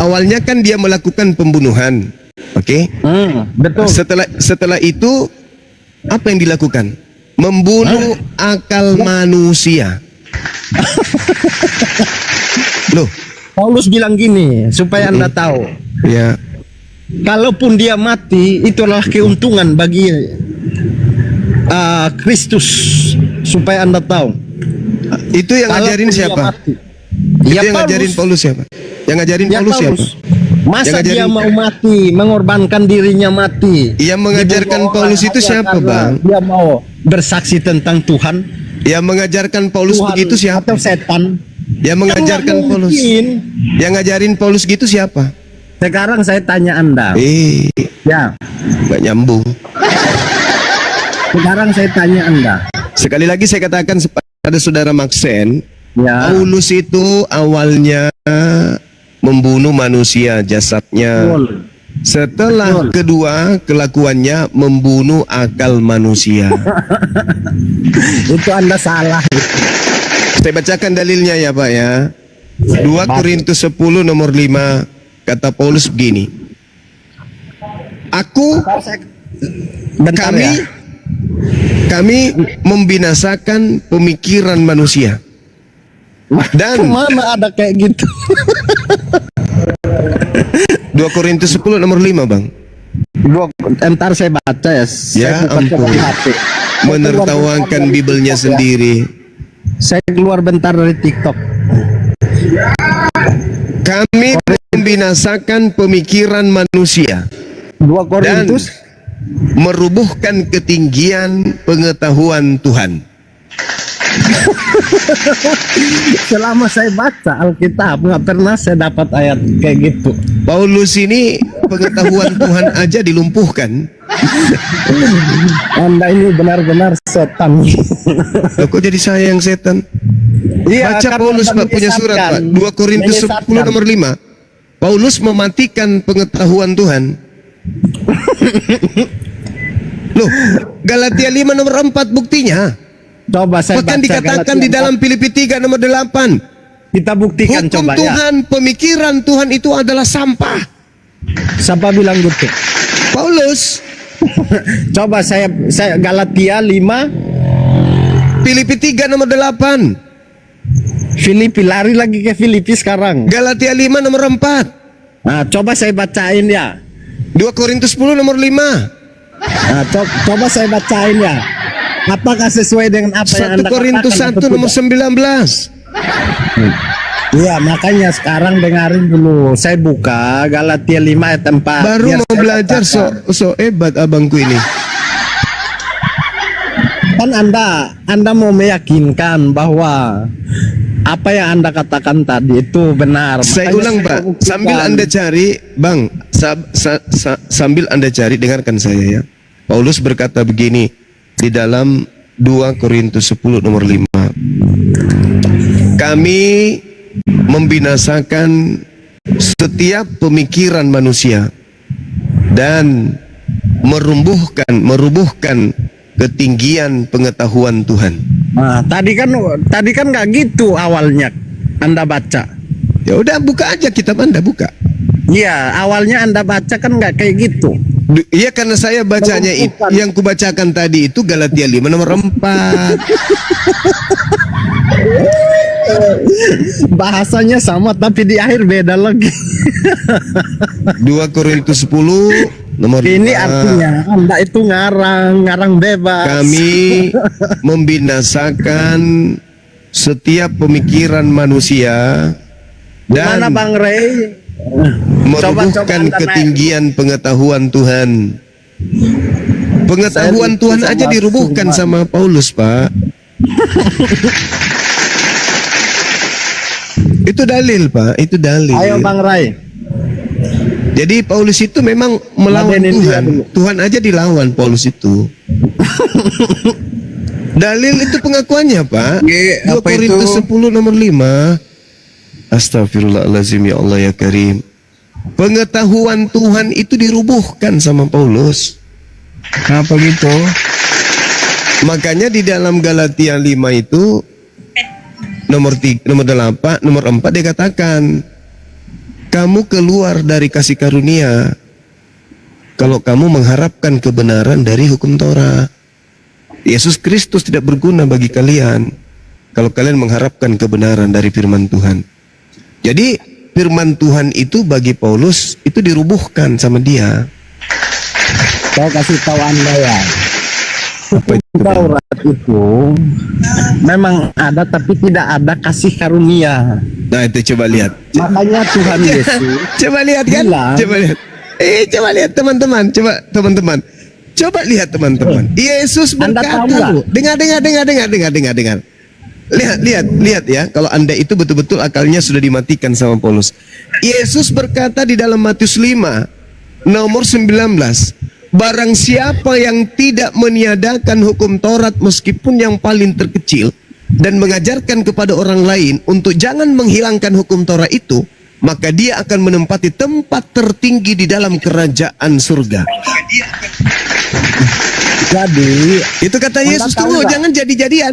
awalnya kan dia melakukan pembunuhan. Oke. Betul. Setelah itu apa yang dilakukan? Membunuh akal manusia. Loh, Paulus bilang gini supaya Anda tahu. ya. Kalaupun dia mati, itu adalah keuntungan bagi Kristus, supaya Anda tahu. Itu yang ngajarin Kalaupun dia siapa? mati. Itu Ya, yang ngajarin Paulus siapa? Yang ngajarin Ya, Paulus siapa? Masa Yang dia ngajarin- mau mati, mengorbankan dirinya mati? Yang mengajarkan Dibunuh Paulus orang itu hanya siapa, karena Bang? Dia mau bersaksi tentang Tuhan. Yang mengajarkan Paulus Tuhan begitu siapa? atau setan? Yang mengajarkan Kan nggak Paulus. mungkin. Yang ngajarin Paulus gitu siapa? Sekarang saya tanya Anda. Ya, Nggak nyambung. sekarang saya tanya Anda. Sekali lagi saya katakan pada saudara Maxen, Ya, Paulus itu awalnya membunuh manusia jasadnya. betul. Setelah Betul. kedua kelakuannya membunuh akal manusia. Itu Anda salah. Saya bacakan dalilnya ya Pak ya. 2 Korintus 10 nomor 5 kata Paulus begini. Bentar Kami ya. kami membinasakan pemikiran manusia. Dan Mana ada kayak gitu? 2 Korintus 10 nomor 5 Bang. Entar saya baca ya. Ya Saya buka ampun. di HP. Menertawakan Bibelnya sendiri. Saya keluar bentar dari TikTok. Kami membinasakan pemikiran manusia 2 Korintus. merubuhkan ketinggian pengetahuan Tuhan. Selama saya baca Alkitab nggak pernah saya dapat ayat kayak gitu. Paulus ini pengetahuan Tuhan aja dilumpuhkan. Anda ini benar-benar setan. Loh, kok jadi saya yang setan? Iya, Baca karena Paulus Anda Pak punya surat Pak. menyesatkan. 2 Korintus 10 Menyesatkan. nomor 5. Paulus mematikan pengetahuan Tuhan. Loh, Galatia 5 nomor 4 buktinya. Coba saya Bahkan baca dikatakan Galatia di dalam Filipi 3 nomor 8. 4. Kita buktikan Hukum coba ya. Tuhan, pemikiran Tuhan itu adalah sampah. Siapa bilang gitu? Paulus, Coba saya Galatia 5, Filipi 3 nomor 8. Filipi, lari lagi ke Filipi sekarang. Galatia 5 nomor 4. Nah, coba saya bacain ya. 2 Korintus 10 nomor 5. Nah, coba saya bacain ya. Apakah sesuai dengan apa yang 1 Anda Korintus katakan 1 atau nomor tidak? 19. Iya, makanya sekarang dengarin dulu. Saya buka Galatia 5 ayat 4. Baru Biar mau saya belajar bacakan. so hebat abangku ini. Kan Anda mau meyakinkan bahwa apa yang Anda katakan tadi itu benar. Saya Makanya ulang saya Pak, buktikan. sambil Anda cari, Bang, sambil Anda cari, dengarkan saya ya. Paulus berkata begini di dalam 2 Korintus 10 nomor 5. Kami membinasakan setiap pemikiran manusia dan merubuhkan ketinggian pengetahuan Tuhan. Nah, tadi kan nggak gitu awalnya Anda baca. Ya udah, buka aja kitab Anda, buka. Iya, awalnya Anda baca kan nggak kayak gitu. Iya, karena saya bacanya itu, Bukan. yang kubacakan tadi itu Galatia 5 nomor 4. Bahasanya sama tapi di akhir beda lagi. 2 Korintus 10 nomor 5. Ini artinya Anda itu ngarang bebas. Kami membinasakan setiap pemikiran manusia Gimana dan Bang Ray? merubuhkan Anda naik. ketinggian pengetahuan Tuhan. Pengetahuan Saya Tuhan sama aja dirubuhkan Tuhan. sama Paulus, Pak. Itu dalil, Pak. Itu dalil. Ayo Bang Ray. Jadi Paulus itu memang melawan Ladenin dia Tuhan. dulu. Tuhan aja dilawan Paulus itu. Dalil itu pengakuannya, Pak. 2 apa Korintus itu? 10 nomor 5. Astagfirullahaladzim, ya Allah ya Karim. Pengetahuan Tuhan itu dirubuhkan sama Paulus. Kenapa gitu? Makanya di dalam Galatia 5 itu nomor 8, nomor 4 dikatakan kamu keluar dari kasih karunia kalau kamu mengharapkan kebenaran dari hukum Taurat. Yesus Kristus tidak berguna bagi kalian kalau kalian mengharapkan kebenaran dari firman Tuhan. Jadi firman Tuhan itu bagi Paulus itu dirubuhkan sama dia. Saya kasih tahu Anda ya. Apa itu? Taurat itu memang ada tapi tidak ada kasih karunia. Nah itu coba lihat. Makanya Tuhan Yesus Coba lihat kan? bilang, Coba lihat. Coba lihat teman-teman. Coba teman-teman. Coba lihat teman-teman. Yesus Anda tahu berkata, nggak? loh. Dengar. Lihat ya. Kalau Anda itu betul-betul akalnya sudah dimatikan sama Paulus. Yesus berkata di dalam Matius 5 nomor 19, barang siapa yang tidak meniadakan hukum Taurat meskipun yang paling terkecil dan mengajarkan kepada orang lain untuk jangan menghilangkan hukum Taurat itu, maka dia akan menempati tempat tertinggi di dalam kerajaan surga. jadi Itu kata Anda Yesus. tahu Tunggu, nggak? jangan jadi-jadian.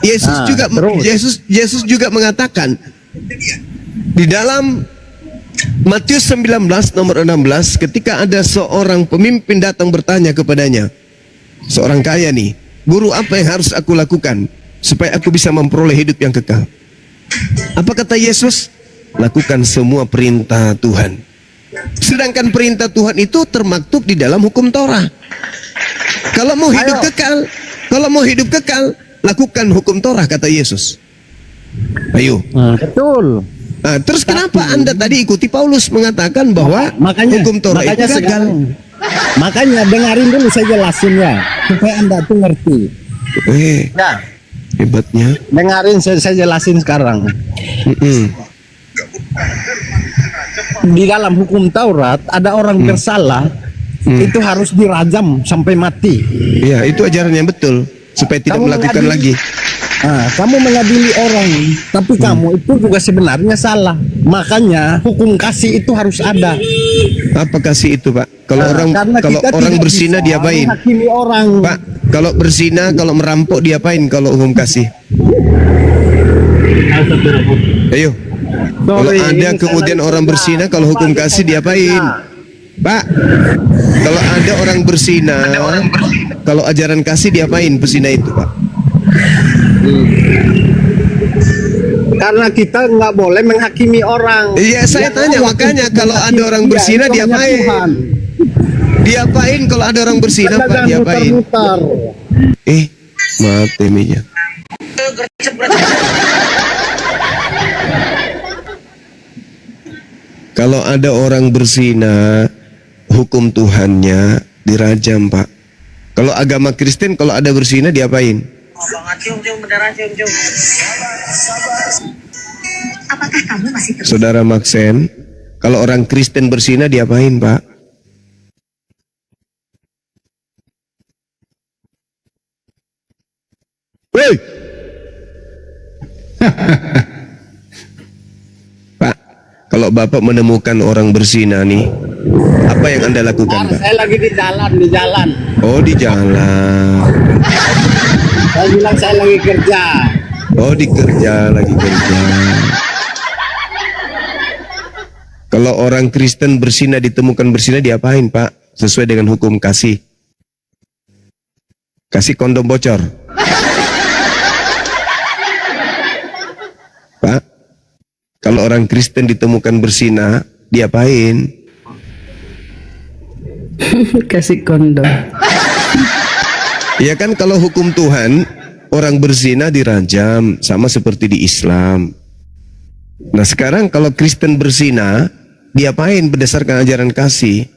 Terus. Yesus juga mengatakan di dalam Matius 19 nomor 16, ketika ada seorang pemimpin datang bertanya kepadanya, seorang kaya nih, guru, apa yang harus aku lakukan supaya aku bisa memperoleh hidup yang kekal? Apa kata Yesus? Lakukan semua perintah Tuhan. Sedangkan perintah Tuhan itu termaktub di dalam hukum Taurat. Kalau mau hidup kekal, lakukan hukum Taurat, kata Yesus. Ayo. betul. Nah, terus kenapa Anda tadi ikuti Paulus mengatakan bahwa hukum Taurat itu gagal? Makanya dengarin dulu saya jelasin ya supaya Anda tuh ngerti. Ya, Hebatnya. dengarin saya jelasin sekarang. Di dalam hukum Taurat ada orang bersalah itu harus dirajam sampai mati. Iya, itu ajaran yang betul supaya tidak Kamu melakukan mengadili- lagi. Kamu mengadili orang, tapi kamu itu juga sebenarnya salah. Makanya hukum kasih itu harus ada. Apa kasih itu, Pak? Kalau Karena kalau kita orang tidak berzina bisa diapain? menghakimi orang. Pak, kalau berzina, kalau merampok diapain kalau hukum kasih? Ayo. Kalau Sorry, ada ini kemudian saya orang lagi berzina, kerja. kalau hukum kasih diapain? Pak, kalau ada orang berzina, kalau ajaran kasih diapain pesina itu, Pak? Karena kita nggak boleh menghakimi orang. Iya, saya tanya Allah makanya itu kalau ada menghakimi orang dia, berzina itu hanya diapain? Tuhan. Diapain kalau ada orang berzina, Anda Pak? jangan Diapain? muter-muter. Mati meja. Kalau ada orang berzina, hukum Tuhannya dirajam, Pak. Kalau agama Kristen, kalau ada berzina diapain? Apakah kamu masih terus Saudara Maxen, kalau orang Kristen berzina diapain, Pak? Woi! Pak, kalau Bapak menemukan orang berzina nih, apa yang Anda lakukan, Pak? Saya lagi di jalan. Oh, di jalan. Saya bilang saya lagi kerja. Oh, lagi kerja. Kalau orang Kristen berzina ditemukan berzina diapain, Pak? Sesuai dengan hukum kasih. Kasih kondom bocor. Pak, kalau orang Kristen ditemukan berzina, diapain? Kasih kondom. Ya kan kalau hukum Tuhan, orang berzina dirajam, sama seperti di Islam. Nah sekarang kalau Kristen berzina, diapain berdasarkan ajaran kasih?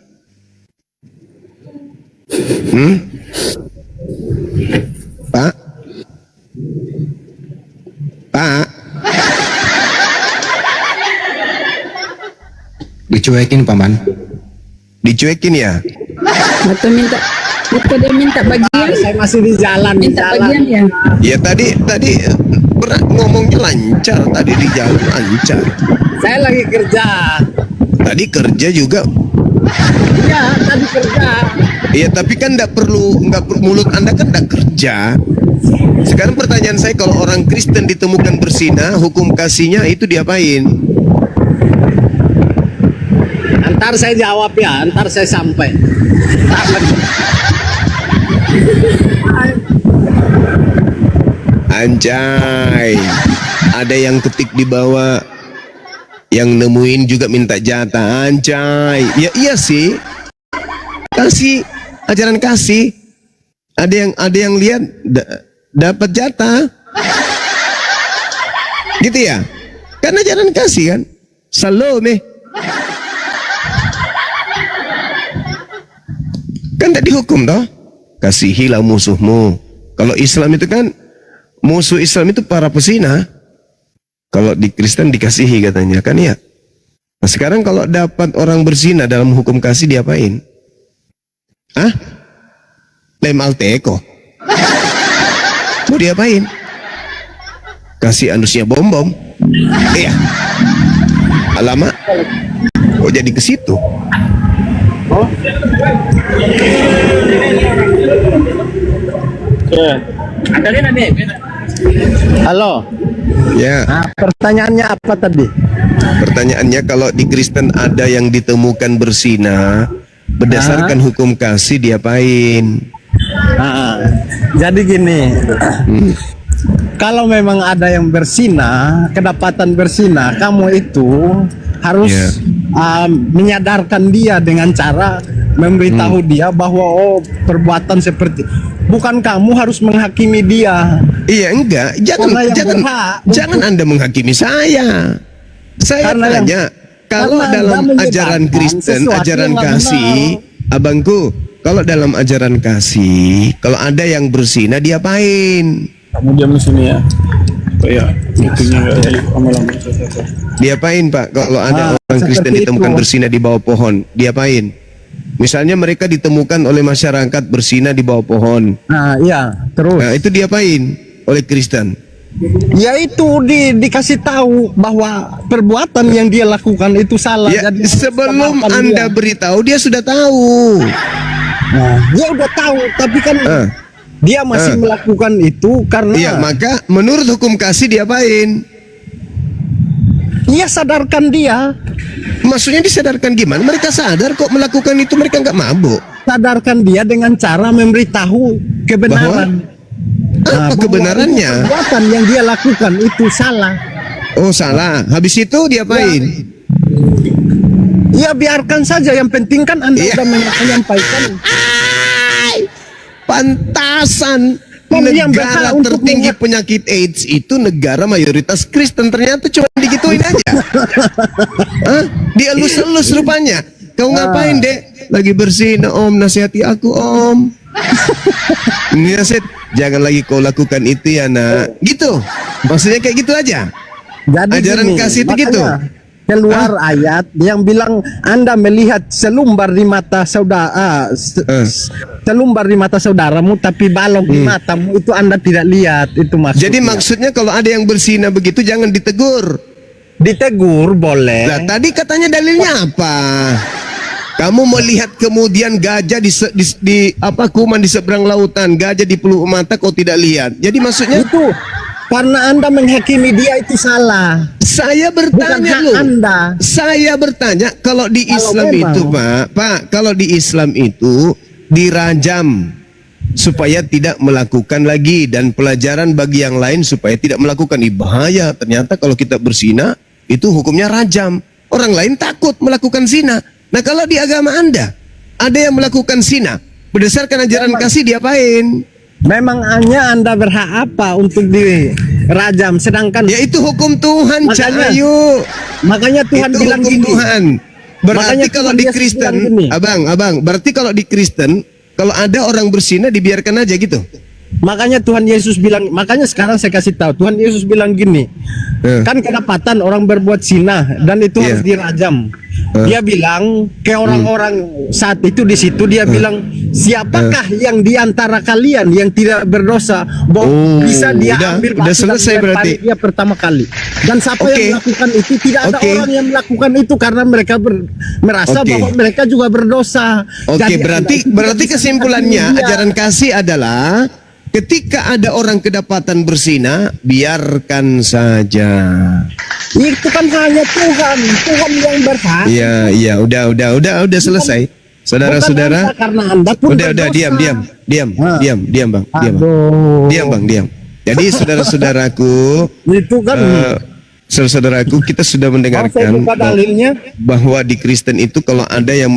Pak? Pak? Dicuekin, Paman. Dicuekin ya? Atau dia minta bagian, Saya masih di jalan. minta bagian ya. Ya tadi ngomongnya lancar, tadi di jalan lancar. Saya lagi kerja. Tadi kerja juga. Iya, tadi kerja. Iya tapi kan nggak perlu mulut Anda kan nggak kerja. Sekarang pertanyaan saya, kalau orang Kristen ditemukan berzina, hukum kasihnya itu diapain? Ntar saya jawab ya, ntar saya sampai. Takkan. Anjay. Ada yang ketik di bawah, yang nemuin juga minta jatah. Anjay. Ya iya sih. Kasih ajaran kasih. Ada yang lihat dapat jatah. Gitu ya? Karena ajaran kasih kan. Salome. Kan tak dihukum toh? Kasihilah musuhmu. Kalau Islam itu kan musuh Islam itu para pesina. Kalau di Kristen dikasihi katanya kan ya. Nah, sekarang kalau dapat orang berzina dalam hukum kasih diapain? Hah? Lem alteko. Mau diapain? Kasih anusnya bom-bom. Iya. Alamak. Kok jadi ke situ? Halo. Ya. Nah, pertanyaannya apa tadi? Pertanyaannya kalau di Kristen ada yang ditemukan berzina berdasarkan hukum kasih diapain? Nah, jadi gini. Kalau memang ada yang berzina, kedapatan berzina, kamu itu harus menyadarkan dia dengan cara memberitahu dia bahwa oh perbuatan seperti, bukan kamu harus menghakimi dia. Iya enggak, jangan Anda menghakimi saya. Saya Karena tanya, kalau karena dalam Anda ajaran menyebarkan Kristen, sesuatu ajaran yang kasih, abangku, kalau dalam ajaran kasih, kalau ada yang berzina diapain? Kamu diam di sini ya. Oh ya, itunya enggak jadi lama-lama. Diapain Pak? Kalau ada orang Kristen seperti ditemukan itu. berzina di bawah pohon, diapain? Misalnya mereka ditemukan oleh masyarakat berzina di bawah pohon. Nah, iya, terus. Nah, itu diapain oleh Kristen? Ya itu dikasih tahu bahwa perbuatan yang dia lakukan itu salah. Ya, Jadi sebelum sadarkan Anda dia. beritahu dia sudah tahu. Nah, dia udah tahu, tapi kan dia masih melakukan itu karena Iya, maka menurut hukum kasih diapain? ia sadarkan dia, Maksudnya disadarkan gimana? Mereka sadar kok melakukan itu, mereka nggak mabuk. sadarkan dia dengan cara memberitahu kebenaran. Apa bahwa kebenarannya? itu perbuatan yang dia lakukan itu salah. Oh salah. Habis itu diapain? Ya biarkan saja, yang penting kan Anda Iya. sudah menyampaikan. Pantasan Kan yang negara berhak untuk tertinggi penyakit AIDS itu negara mayoritas Kristen, ternyata cuma digituin aja. Hah? Dielus-elus rupanya. Kau ngapain dek? Lagi berzina om, nasihati aku om. Ini nasihat, jangan lagi kau lakukan itu ya nak. Gitu. Maksudnya kayak gitu aja. Jadi Ajaran gini, kasih itu gitu. makanya keluar ayat yang bilang Anda melihat selumbar di mata saudara, selumbar di mata saudaramu, tapi balok di matamu itu Anda tidak lihat. Itu maksudnya. Jadi maksudnya kalau ada yang berzina begitu jangan ditegur. ditegur boleh. Nah, tadi katanya dalilnya apa? Kamu melihat kemudian gajah di apa kuman di seberang lautan, gajah di peluk mata kau tidak lihat. Jadi maksudnya Itu karena Anda menghakimi dia itu salah. saya Bukan bertanya hak loh. Anda. Saya bertanya kalau di Kalau Islam memang- itu, Pak, kalau di Islam itu dirajam supaya tidak melakukan lagi, dan pelajaran bagi yang lain supaya tidak melakukan. Bahaya, ternyata kalau kita berzina itu hukumnya rajam. Orang lain takut melakukan zina. Nah, kalau di agama Anda ada yang melakukan zina berdasarkan ajaran kasih diapain? Memang hanya Anda berhak apa untuk dirajam, sedangkan Yaitu hukum Tuhan, Makanya- Cahayu. makanya Tuhan Itu bilang hukum gini. Tuhan. Berarti Makanya kalau Tuhan di Yesus Kristen, bilang gini. abang, berarti kalau di Kristen, kalau ada orang berzina dibiarkan aja gitu. Makanya Tuhan Yesus bilang, makanya sekarang saya kasih tahu, Tuhan Yesus bilang gini, kan kedapatan orang berbuat zina dan itu harus dirajam. Dia bilang ke orang-orang saat itu di situ, dia bilang, siapakah yang di antara kalian yang tidak berdosa, bahwa bisa dia ambil udah batu dan selesai dilempari berarti. dia pertama kali. Dan siapa Oke. yang melakukan itu, tidak ada Oke. orang yang melakukan itu karena mereka merasa Oke. bahwa mereka juga berdosa. Oke, Jadi berarti Anda itu berarti tidak bisa kesimpulannya menghakimi dia. ajaran kasih adalah ketika ada orang kedapatan berzina, biarkan saja. Itu kan hanya Tuhan yang berhak. Iya, udah selesai. Saudara-saudara, Bukan Anda, karena Anda pun udah berdosa. diam Bang, Aduh. diam Bang. Jadi saudara-saudaraku, Itu kan saudara-saudaraku, kita sudah saya mendengarkan buka dalilnya. bahwa di Kristen itu kalau ada yang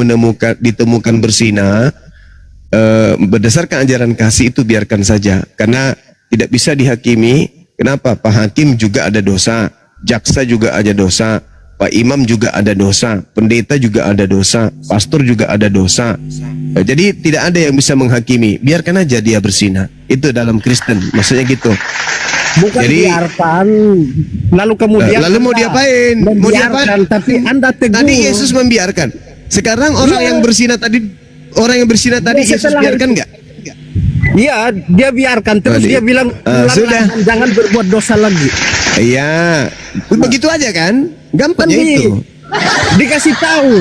ditemukan berzina, berdasarkan ajaran kasih itu biarkan saja, karena tidak bisa dihakimi. Kenapa? Pak Hakim juga ada dosa, jaksa juga ada dosa, Pak Imam juga ada dosa, pendeta juga ada dosa, pastor juga ada dosa. Jadi tidak ada yang bisa menghakimi, biarkan aja dia berzina. Itu dalam Kristen, maksudnya gitu. Bukan Jadi- biarkan, lalu kemudian Lalu mau Anda diapain? Mau membiarkan, diapain? tapi Anda tegur. Tadi Yesus membiarkan. Sekarang orang yang berzina tadi, Ya, Yesus setelah biarkan itu. nggak? Iya, dia biarkan terus Tadi. dia bilang Sudah. jangan berbuat dosa lagi. Iya, begitu aja kan? Gampangnya Kan itu. dikasih tahu.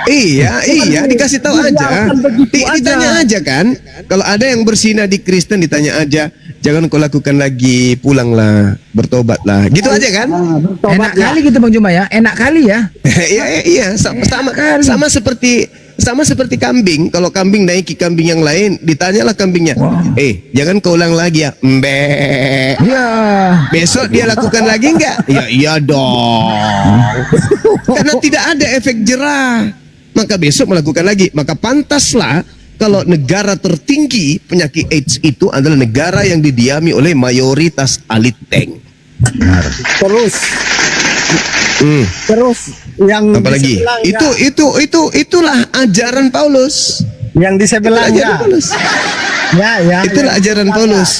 Iya, dikasih tahu aja. Dibiarkan begitu aja. Ditanya aja kan. Kalau ada yang berzina di Kristen ditanya aja, jangan kau lakukan lagi, pulanglah, bertobatlah. Gitu aja kan? Enak kali gitu Bang Juma ya, enak kali ya. Iya, sama seperti kambing. Kalau kambing naiki kambing yang lain, ditanyalah kambingnya, jangan kau ulang lagi ya, mbek. Iya. Besok dia lakukan lagi enggak? Ya iya dong. Karena tidak ada efek jerah. Maka besok melakukan lagi. Maka pantaslah kalau negara tertinggi penyakit AIDS itu adalah negara yang didiami oleh mayoritas aliteng. Terus yang Apalagi di sebelahnya- itulah ajaran Paulus. yang di Itulah sebelahnya. ajaran Paulus. Ya, Itulah ajaran Paulus.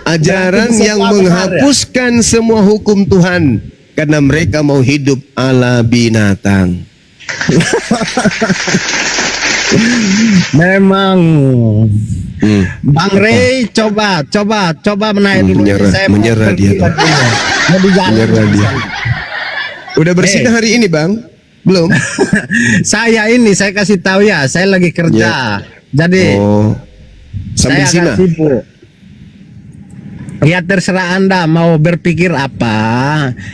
Ajaran Berarti yang setelah menghapuskan semua hukum Tuhan karena mereka mau hidup ala binatang. Memang Bang Rey coba menaik dulu. Menyerah dia tuh. Mau di jalan. Menyerah dia. Udah bersih hari ini, Bang? Belum? Saya kasih tahu ya, saya lagi kerja. Jadi Oh. Sambil saya zina. akan sibuk. Ya terserah Anda mau berpikir apa,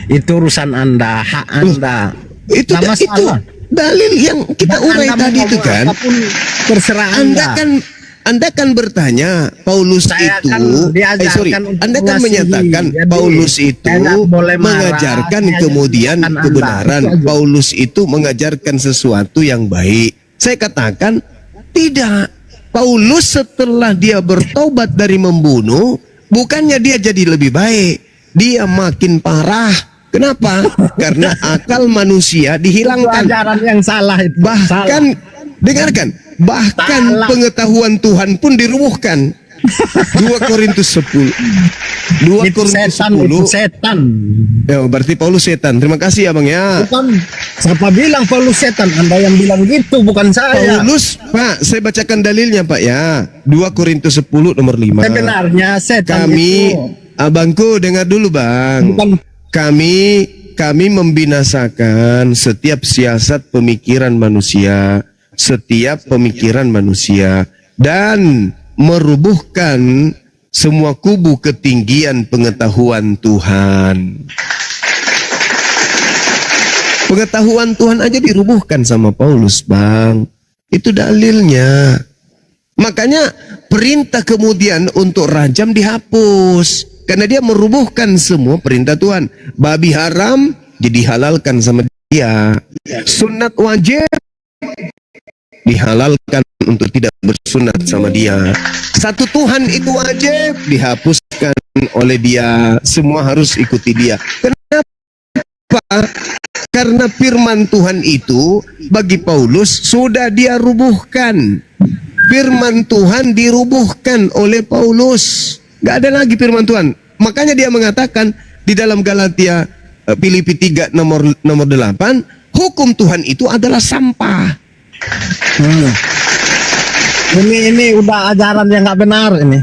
itu urusan Anda, hak Anda. Itu Nggak masalah. dalil yang kita Dan urai Anda mau tadi itu ngomong kan. apapun, terserah Anda. Anda kan bertanya Paulus Saya itu, kan diajarkan untuk Anda kan mengasihi. menyatakan Jadi, Paulus itu saya nggak boleh marah, mengajarkan saya kemudian ajarkan Anda. kebenaran. Itu aja. Paulus itu mengajarkan sesuatu yang baik. Saya katakan tidak. Paulus setelah dia bertobat dari membunuh, bukannya dia jadi lebih baik, dia makin parah. Kenapa? Karena akal manusia Itu dihilangkan. ajaran yang salah itu. Bahkan dengarkan, bahkan Salah. pengetahuan Tuhan pun dirubuhkan. 2 Korintus 10. 2 itu Korintus setan, itu 10. setan. Ya, berarti Paulus setan. Terima kasih ya, Bang ya. Bukan siapa bilang Paulus setan? Anda yang bilang gitu, bukan saya. Paulus, Pak, saya bacakan dalilnya, Pak ya. 2 Korintus 10 nomor 5. Sebenarnya setan Kami, itu abangku dengar dulu, Bang. bukan Kami membinasakan setiap siasat pemikiran manusia, dan merubuhkan semua kubu ketinggian pengetahuan Tuhan. Pengetahuan Tuhan aja dirubuhkan sama Paulus, Bang. Itu dalilnya. Makanya perintah kemudian untuk rajam dihapus. Karena dia merubuhkan semua perintah Tuhan. Babi haram dihalalkan sama dia. Sunat wajib dihalalkan untuk tidak bersunat sama dia. Satu Tuhan itu wajib dihapuskan oleh dia. Semua harus ikuti dia. Kenapa? Karena firman Tuhan itu bagi Paulus sudah dia rubuhkan. Firman Tuhan dirubuhkan oleh Paulus. Gak ada lagi firman Tuhan. Makanya dia mengatakan di dalam Galatia Filipi 3 nomor 8, hukum Tuhan itu adalah sampah. ini udah ajaran yang nggak benar ini.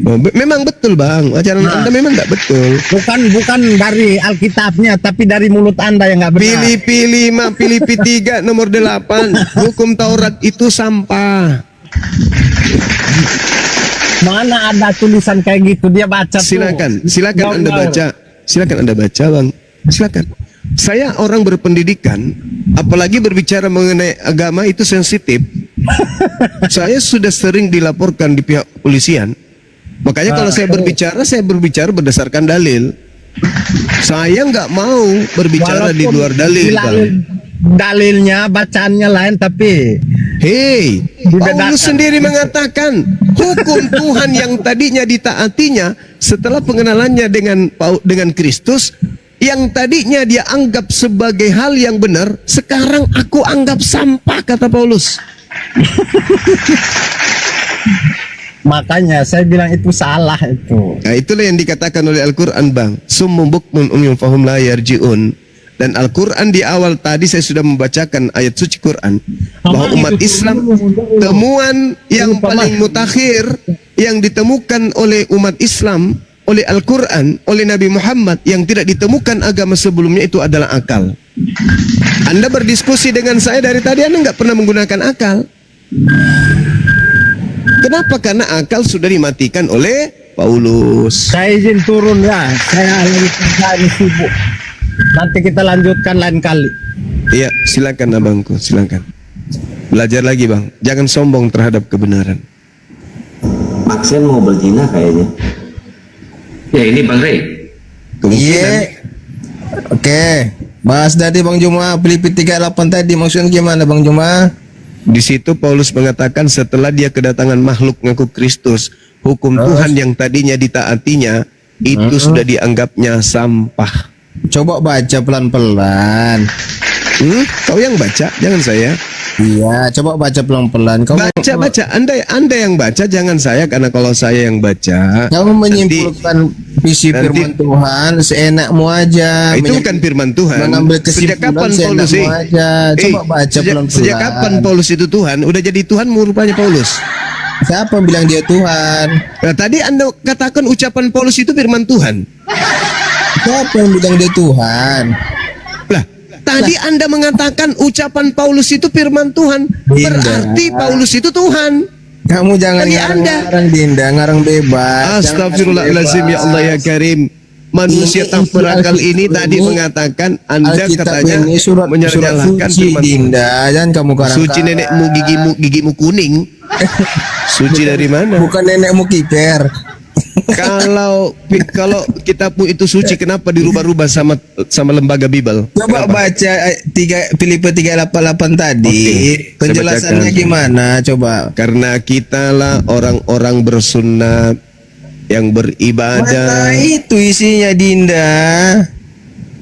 Oh, memang betul, Bang. Ajaran Anda memang nggak betul. Bukan dari Alkitabnya, tapi dari mulut Anda yang nggak benar. Filipi 5, Filipi 3 nomor 8, hukum Taurat itu sampah. Mana ada tulisan kayak gitu, dia baca tuh. Silakan Anda baca. Silakan Anda baca, Bang. Silakan. Saya orang berpendidikan, apalagi berbicara mengenai agama itu sensitif. Saya sudah sering dilaporkan di pihak kepolisian. Makanya kalau saya berbicara berdasarkan dalil. Saya nggak mau berbicara di luar dalil, Bang. Dalilnya, bacaannya lain, tapi Hei, Dibedakan. Paulus sendiri mengatakan hukum Tuhan yang tadinya ditaatinya setelah pengenalannya dengan Kristus, yang tadinya dia anggap sebagai hal yang benar, sekarang aku anggap sampah, kata Paulus. makanya saya bilang itu salah itu. Nah, itulah yang dikatakan oleh Al-Quran, Bang. Summum bukmun umyun fahum la yarji'un. Dan Al-Quran di awal tadi saya sudah membacakan ayat suci Quran bahwa umat Islam, temuan yang paling mutakhir yang ditemukan oleh umat Islam, oleh Al-Quran, oleh Nabi Muhammad, yang tidak ditemukan agama sebelumnya, itu adalah akal. Anda berdiskusi dengan saya dari tadi, Anda nggak pernah menggunakan akal. Kenapa? Karena akal sudah dimatikan oleh Paulus. Saya izin turun ya, saya lagi kerja ini sibuk. Nanti kita lanjutkan lain kali. Iya, silakan abangku, silakan. Belajar lagi, Bang. Jangan sombong terhadap kebenaran. Aksen mau berzina kayaknya. Ya ini Bang Rey. Kemungkinan. Oke. Bahas tadi Bang Juma, Filipi 38 tadi maksudnya gimana Bang Juma? Di situ Paulus mengatakan setelah dia kedatangan makhluk ngaku Kristus, hukum Tuhan yang tadinya ditaatinya itu sudah dianggapnya sampah. Coba baca pelan-pelan. Kau yang baca, jangan saya. Iya, coba baca pelan-pelan. Baca. Anda yang baca, jangan saya, karena kalau saya yang baca, kamu menyimpulkan visi firman Tuhan seenakmu aja. Itu bukan firman Tuhan. Mengambil Sejak kesimpulan kapan Paulus seenakmu aja. Coba baca pelan-pelan. Sejak kapan Paulus itu Tuhan? Udah jadi Tuhan rupanya Paulus. Siapa bilang dia Tuhan? Nah, tadi Anda katakan ucapan Paulus itu firman Tuhan. Siapa yang bilang dia Tuhan? Lah, tadi Anda mengatakan ucapan Paulus itu firman Tuhan. Berarti Paulus itu Tuhan. Kamu jangan Tadi Anda. ngarang Dinda, ngarang bebas. Astagfirullahaladzim, ya Allah ya Karim. Manusia tak berakal ini tadi mengatakan Anda Alkitab katanya ini surat menyalahkan suci firman Tuhan. Dinda, jangan kamu karang. Suci nenekmu, gigimu kuning. Suci dari mana? Bukan nenekmu kiper. Kalau kitabmu itu suci, kenapa dirubah-rubah sama lembaga Bible? Coba baca Filipi 3:88 tadi. Oke, Penjelasannya saya bacakan. gimana? Coba. Karena kitalah orang-orang bersunat yang beribadah. Mana itu isinya Dinda?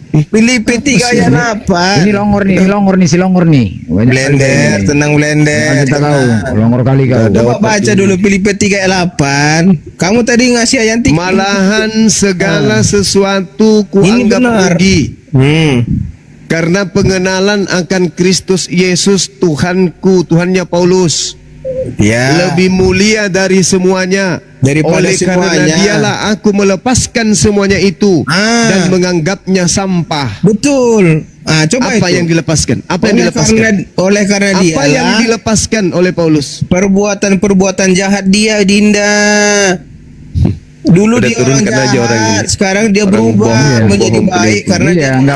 Filipi 3:8. Ini longor nih, si longor nih. Banyak Blender, tenang blender. kita tahu, longor kali kau. Coba baca dulu Filipi 3:8. Kamu tadi ngasih ayat 3. Malahan segala sesuatu Ini kuanggap benar. rugi Hmm. karena pengenalan akan Kristus Yesus Tuhanku, Tuhannya Paulus, Ya. lebih mulia dari semuanya. Daripada Oleh karena semuanya. dialah aku melepaskan semuanya itu dan Ah. menganggapnya sampah. Betul. Coba Apa itu. yang dilepaskan? Apa yang dilepaskan? Oleh karena dia Apa yang dilepaskan oleh Paulus? perbuatan jahat dia Dinda. Dulu Udah dia orang turunkan aja jahat, orang ini. sekarang dia Orang berubah bohong, menjadi bohong baik pelit. karena dia Iya, nggak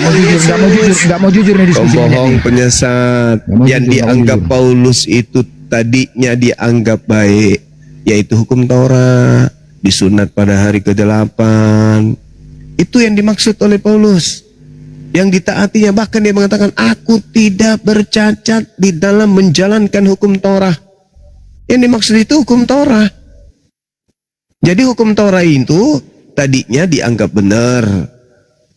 mau jujur nih diskusi. Pembohong, penyesat. Nggak mau Yang jujur, dianggap nggak mau Paulus itu tadinya dianggap baik, yaitu hukum Taurat, disunat pada hari ke-8. Itu yang dimaksud oleh Paulus. Yang ditaatinya, bahkan dia mengatakan, aku tidak bercacat di dalam menjalankan hukum Taurat. Yang dimaksud itu hukum Taurat. Jadi hukum Taurat itu tadinya dianggap benar,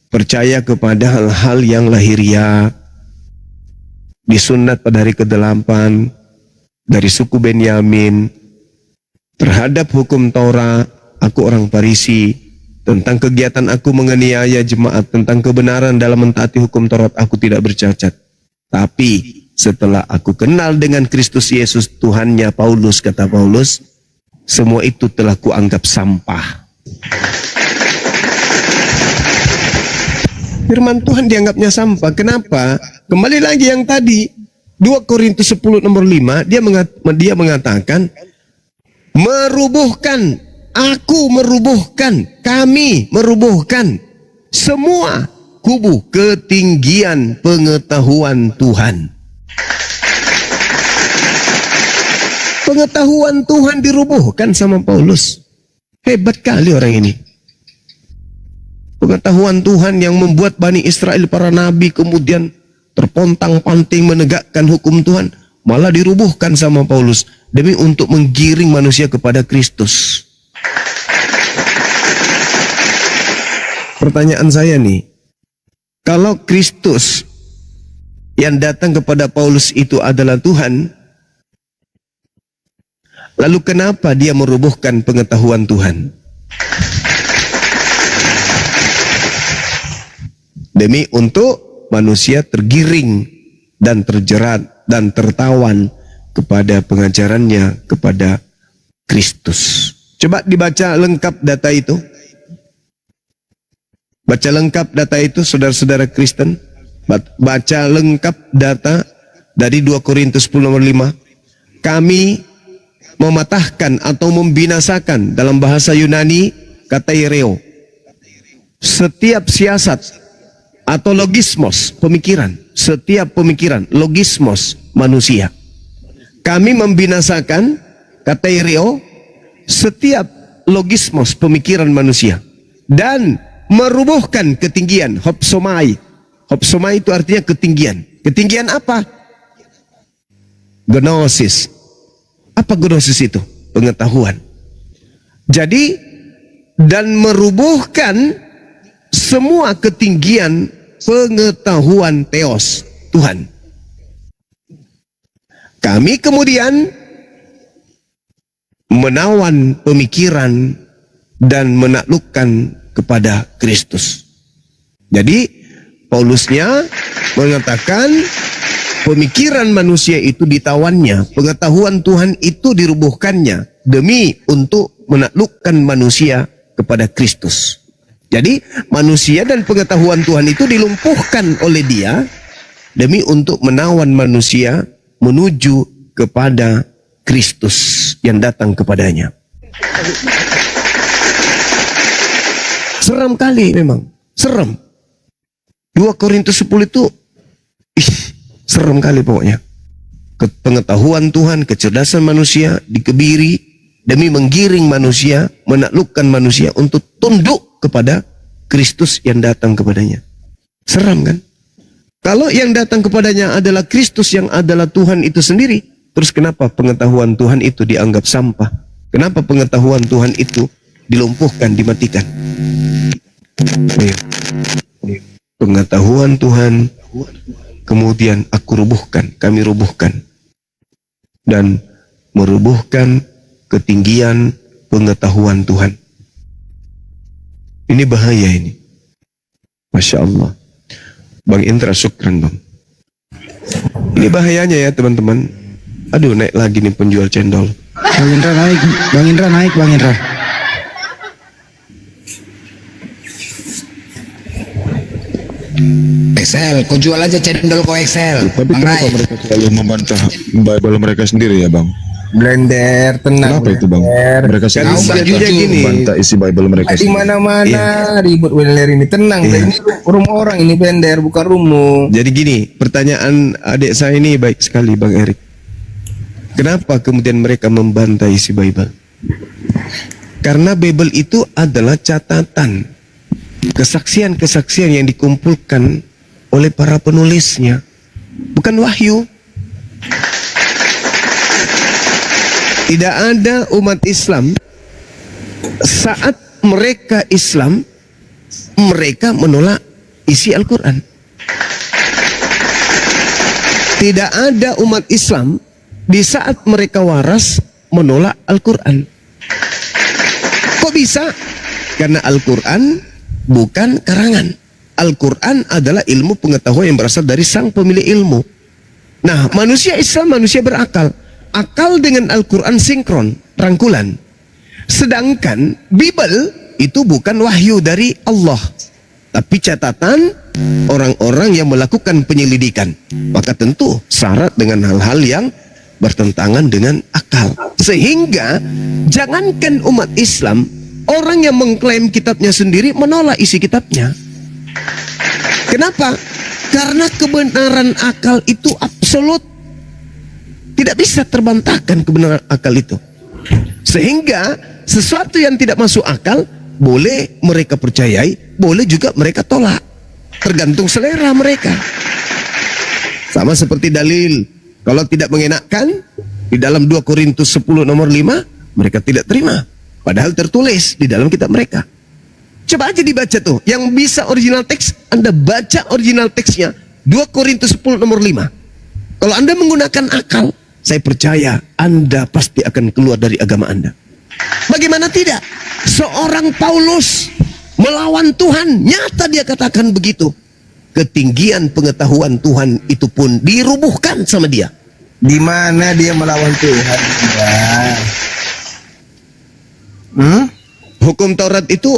percaya kepada hal-hal yang lahiriah, disunat pada hari ke-8 dari suku Benyamin. Terhadap hukum Taurat, aku orang Farisi. Tentang kegiatan aku menganiaya jemaat, tentang kebenaran dalam mentaati hukum Taurat, aku tidak bercacat. Tapi setelah aku kenal dengan Kristus Yesus Tuhannya Paulus, kata Paulus, semua itu telah kuanggap sampah. Firman Tuhan dianggapnya sampah. Kenapa? Kembali lagi yang tadi, 2 Korintus 10 nomor 5, dia mengatakan, merubuhkan, aku merubuhkan, kami merubuhkan semua kubu ketinggian pengetahuan Tuhan. Pengetahuan Tuhan dirubuhkan sama Paulus. Hebat kali orang ini. Pengetahuan Tuhan yang membuat Bani Israel para nabi kemudian terpontang-panting menegakkan hukum Tuhan, malah dirubuhkan sama Paulus demi untuk menggiring manusia kepada Kristus. Pertanyaan saya nih, kalau Kristus yang datang kepada Paulus itu adalah Tuhan, lalu kenapa dia merubuhkan pengetahuan Tuhan? Demi untuk manusia tergiring dan terjerat dan tertawan kepada pengajarannya kepada Kristus. Coba dibaca lengkap data itu. Baca lengkap data itu, saudara-saudara Kristen. Baca lengkap data dari 2 Korintus 10:5. Kami mematahkan atau membinasakan, dalam bahasa Yunani kataireo, setiap siasat atau logismos, pemikiran, setiap pemikiran, logismos manusia. Kami membinasakan, kataireo, setiap logismos pemikiran manusia dan merubuhkan ketinggian, hopsomai. Hopsomai itu artinya ketinggian. Ketinggian apa? Gnosis. Apa gnosis itu? Pengetahuan. Jadi, dan merubuhkan semua ketinggian pengetahuan Theos, Tuhan. Kami kemudian menawan pemikiran dan menaklukkan kepada Kristus. Jadi Paulusnya mengatakan pemikiran manusia itu ditawannya, pengetahuan Tuhan itu dirubuhkannya demi untuk menaklukkan manusia kepada Kristus. Jadi manusia dan pengetahuan Tuhan itu dilumpuhkan oleh dia demi untuk menawan manusia menuju kepada Kristus yang datang kepadanya. Seram kali memang, seram. 2 Korintus 10 itu serem kali pokoknya. Pengetahuan Tuhan, kecerdasan manusia dikebiri demi menggiring manusia, menaklukkan manusia untuk tunduk kepada Kristus yang datang kepadanya. Seram kan? Kalau yang datang kepadanya adalah Kristus yang adalah Tuhan itu sendiri, terus kenapa pengetahuan Tuhan itu dianggap sampah? Kenapa pengetahuan Tuhan itu dilumpuhkan, dimatikan? Pengetahuan Tuhan kemudian aku rubuhkan, kami rubuhkan, dan merubuhkan ketinggian pengetahuan Tuhan. Ini bahaya ini. Masya Allah. Bang Indra, syukran Bang. Ini bahayanya ya teman-teman. Aduh, naik lagi nih penjual cendol. Bang Indra naik, Bang Indra naik, Bang Indra. Excel, kau jual aja cendol kau Excel. Tapi Bang kenapa Rai. mereka selalu membantah Bible mereka sendiri ya Bang? Blender, tenang. Kenapa itu Bang? Mereka Karena selalu jadinya gini, membantah isi Bible mereka Di sendiri. mana-mana ribut Blender ini. Tenang, ini rumah orang ini Blender, bukan rumah. jadi gini, pertanyaan adik saya ini baik sekali Bang Erik. Kenapa kemudian mereka membantai isi Bible? Karena Bible itu adalah catatan, kesaksian-kesaksian yang dikumpulkan oleh para penulisnya, bukan wahyu. Tidak ada umat Islam saat mereka Islam, mereka menolak isi Al-Quran. Tidak ada umat Islam di saat mereka waras menolak Al-Quran. Kok bisa? Karena Al-Quran bukan karangan. Al-Quran adalah ilmu pengetahuan yang berasal dari sang pemilik ilmu. Nah, manusia Islam manusia berakal. Akal dengan Al-Quran sinkron, rangkulan. Sedangkan Bible itu bukan wahyu dari Allah, tapi catatan orang-orang yang melakukan penyelidikan. Maka tentu syarat dengan hal-hal yang bertentangan dengan akal. Sehingga jangankan umat Islam, orang yang mengklaim kitabnya sendiri menolak isi kitabnya. Kenapa? Karena kebenaran akal itu absolut. Tidak bisa terbantahkan kebenaran akal itu. Sehingga sesuatu yang tidak masuk akal boleh mereka percayai, boleh juga mereka tolak. Tergantung selera mereka. Sama seperti dalil, kalau tidak mengenakan, di dalam 2 Korintus 10 nomor 5, mereka tidak terima. Padahal tertulis di dalam kitab mereka. Coba aja dibaca tuh. Yang bisa original teks, Anda baca original teksnya. 2 Korintus 10 nomor 5. Kalau Anda menggunakan akal, saya percaya Anda pasti akan keluar dari agama Anda. Bagaimana tidak? Seorang Paulus melawan Tuhan, nyata dia katakan begitu. Ketinggian pengetahuan Tuhan itu pun dirubuhkan sama dia. Di mana dia melawan Tuhan? Hukum Taurat itu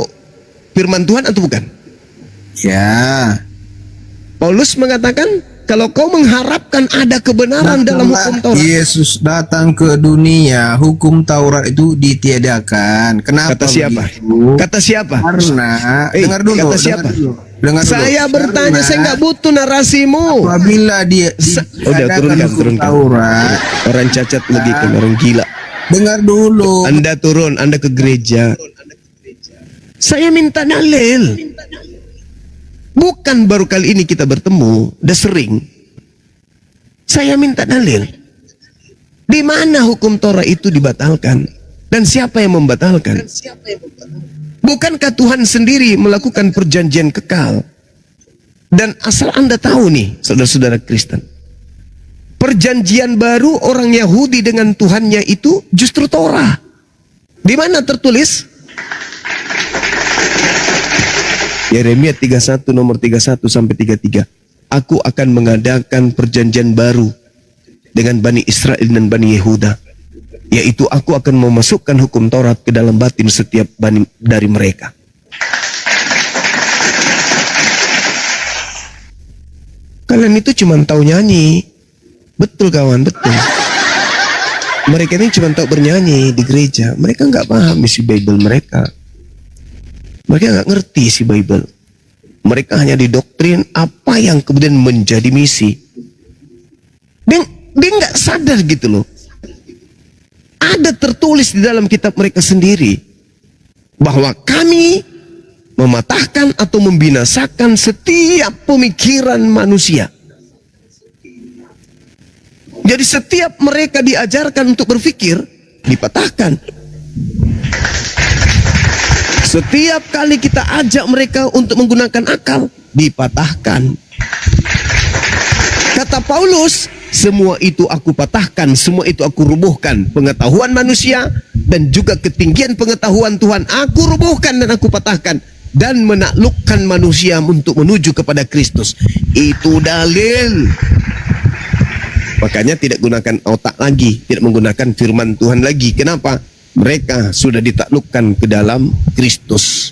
firman Tuhan atau bukan? Ya. Paulus mengatakan, kalau kau mengharapkan ada kebenaran dalam hukum Taurat. Yesus datang ke dunia, hukum Taurat itu ditiadakan. Kenapa? Kata siapa? Begitu? Kata siapa? Karena dengar dulu. Kata siapa? Dengar dulu. Saya bertanya, saya nggak butuh narasimu. Apabila dia Udah turunkan. Taurat, Orang cacat lagi kan, orang gila. dengar dulu. Anda turun, Anda ke gereja. Saya minta dalil. Bukan baru kali ini kita bertemu, udah sering. Saya minta dalil. Di mana hukum Torah itu dibatalkan? Dan siapa yang membatalkan? Bukankah Tuhan sendiri melakukan perjanjian kekal? Dan asal Anda tahu nih, saudara-saudara Kristen, perjanjian baru orang Yahudi dengan Tuhannya itu justru Torah. Di mana tertulis? Yeremia 31 nomor 31 sampai 33. Aku akan mengadakan perjanjian baru dengan Bani Israel dan Bani Yehuda, yaitu aku akan memasukkan hukum Taurat ke dalam batin setiap bani dari mereka. Kalian itu cuma tahu nyanyi. Betul kawan, betul. Mereka ini cuma tahu bernyanyi di gereja. Mereka nggak paham isi Bible mereka. Mereka nggak ngerti isi Bible. Mereka hanya didoktrin apa yang kemudian menjadi misi. Dia nggak sadar gitu loh. Ada tertulis di dalam kitab mereka sendiri bahwa kami mematahkan atau membinasakan setiap pemikiran manusia. Jadi setiap mereka diajarkan untuk berpikir, dipatahkan. Setiap kali kita ajak mereka untuk menggunakan akal, dipatahkan. Kata Paulus, semua itu aku patahkan, semua itu aku rubuhkan. Pengetahuan manusia dan juga ketinggian pengetahuan Tuhan, aku rubuhkan dan aku patahkan. Dan menaklukkan manusia untuk menuju kepada Kristus. Itu dalil. Makanya tidak gunakan otak lagi, tidak menggunakan firman Tuhan lagi. Kenapa? Mereka sudah ditaklukkan ke dalam Kristus.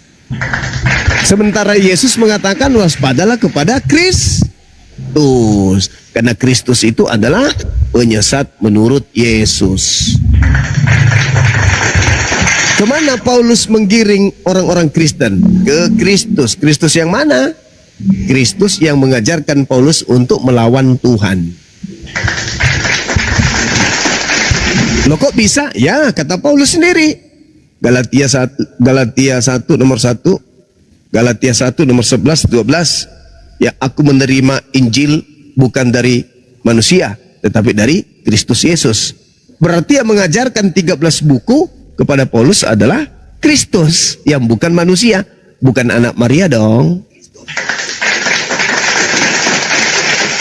Sementara Yesus mengatakan waspadalah kepada Kristus. Karena Kristus itu adalah penyesat menurut Yesus. Kemana Paulus menggiring orang-orang Kristen? Ke Kristus. Kristus yang mana? Kristus yang mengajarkan Paulus untuk melawan Tuhan. Loh kok bisa? Ya, kata Paulus sendiri. Galatia 1 nomor 1, Galatia 1 nomor 11, 12. Ya, aku menerima Injil bukan dari manusia, tetapi dari Kristus Yesus. Berarti yang mengajarkan 13 buku kepada Paulus adalah Kristus, yang bukan manusia, bukan anak Maria dong.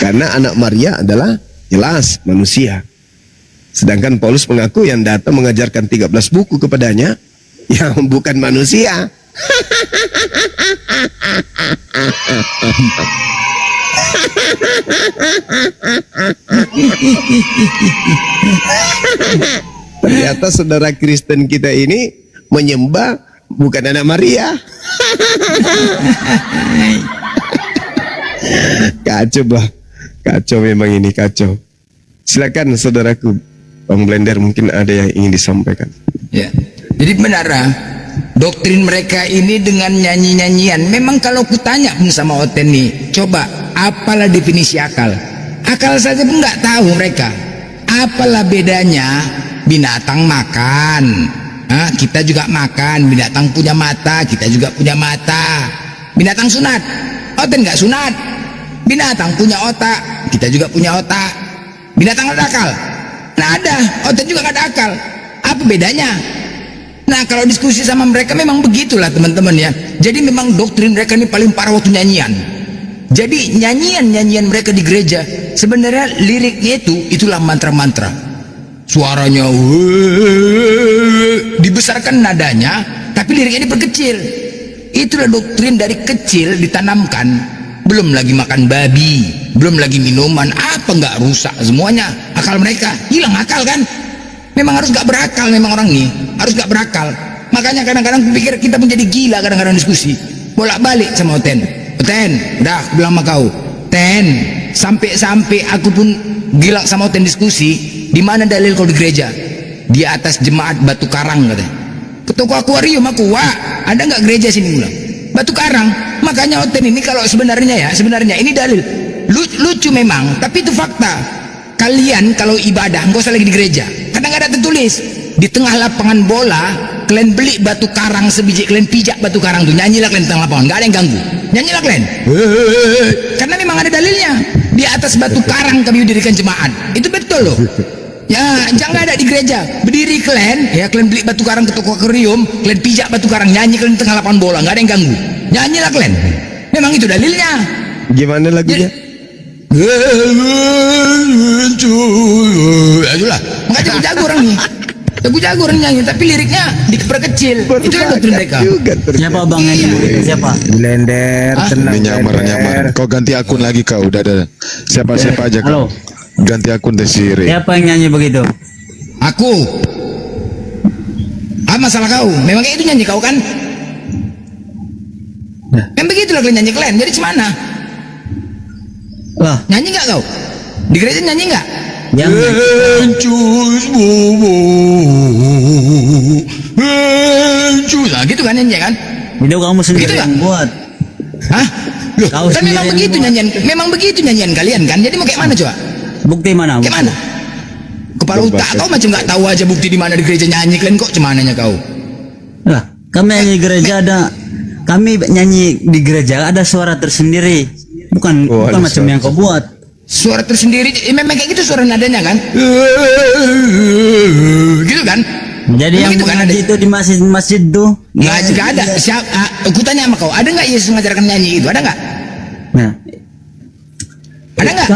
Karena anak Maria adalah jelas manusia. Sedangkan Paulus mengaku yang datang mengajarkan 13 buku kepadanya yang bukan manusia. Ternyata saudara Kristen kita ini menyembah bukan anak Maria. Kacau bah. Kacau memang ini, kacau. Silakan saudaraku Bang Blender, mungkin ada yang ingin disampaikan. Ya, jadi benar doktrin mereka ini dengan nyanyi-nyanyian. Memang kalau kutanya pun sama Oten nih, coba apalah definisi akal? Akal saja pun nggak tahu mereka. Apalah bedanya binatang makan? Kita juga makan. Binatang punya mata, kita juga punya mata. Binatang sunat, Oten nggak sunat. Binatang punya otak, kita juga punya otak. Binatang ada akal? Nah ada, Oten juga nggak ada akal. Apa bedanya? Nah kalau diskusi sama mereka memang begitulah teman-teman ya. Jadi memang doktrin mereka ini paling parah waktu nyanyian. Jadi nyanyian mereka di gereja sebenarnya liriknya itulah mantra-mantra. Suaranya dibesarkan nadanya, tapi liriknya diperkecil. Itulah doktrin dari kecil ditanamkan. Belum lagi makan babi, belum lagi minuman, apa nggak rusak semuanya. Akal mereka hilang akal kan? Memang harus gak berakal, memang orang nih harus gak berakal. Makanya kadang-kadang pikir kita pun jadi gila kadang-kadang diskusi. Bolak-balik sama Oten, udah aku bilang sama kau, Ten, sampai aku pun gila sama Oten diskusi. Di mana dalil kau di gereja? Di atas jemaat Batu Karang katanya. Ke toko akuarium aku, wah ada nggak gereja sini ulang? Batu Karang. Makanya Oten ini kalau sebenarnya ini dalil lucu memang, tapi itu fakta. Kalian kalau ibadah nggak usah lagi di gereja, kadang ada tertulis di tengah lapangan bola kalian beli batu karang sebiji, kalian pijak batu karang tuh, nyanyilah kalian di tengah lapangan, nggak ada yang ganggu, nyanyilah kalian. Karena memang ada dalilnya, di atas batu karang kami dirikan jemaat, itu betul loh. Ya jangan ada di gereja, berdiri kalian ya, kalian beli batu karang ke toko akuarium, kalian pijak batu karang, nyanyi kalian di tengah lapangan bola, nggak ada yang ganggu, nyanyilah kalian. Memang itu dalilnya. Gimana lagunya? Itulah makanya jago orang nih, jago orang nyanyi, tapi liriknya diperkecil. Itu kan doktrin mereka. Siapa bang yang siapa? Blender, tenang. Nyamar. Kau ganti akun lagi kau, udah ada. Siapa aja kau. Ganti akun Desire. Siapa yang nyanyi begitu? Aku. Apa masalah kau? Memang kayak itu nyanyi kau kan? Memang begitulah kalian nyanyi kalian. Jadi gimana? Lah, Nyanyi nggak kau? Di gereja nyanyi nggak? yang Nah gitu kan nyanyi kan? itu kamu sendiri Begitu yang buat. Hah? Loh, Kau kan sendiri memang yang begitu buat. nyanyian, memang begitu nyanyian kalian kan? Jadi mau kayak mana coba? Bukti mana? Kayak mana? Kepala otak kau macam nggak tahu aja bukti di mana di gereja nyanyi kalian kok cemananya kau? Lah, kami nyanyi di gereja kami nyanyi di gereja ada suara tersendiri. Bukan macam yang kau buat. Suara tersendiri, memang kayak gitu suara nadanya kan? Gitu kan? Jadi yang Begitu kan mengaji itu di masjid tuh. Nggak juga ada. Siapa? Aku tanya sama kau, ada nggak Yesus mengajarkan nyanyi itu? Ada nggak? Nah, Ada nggak?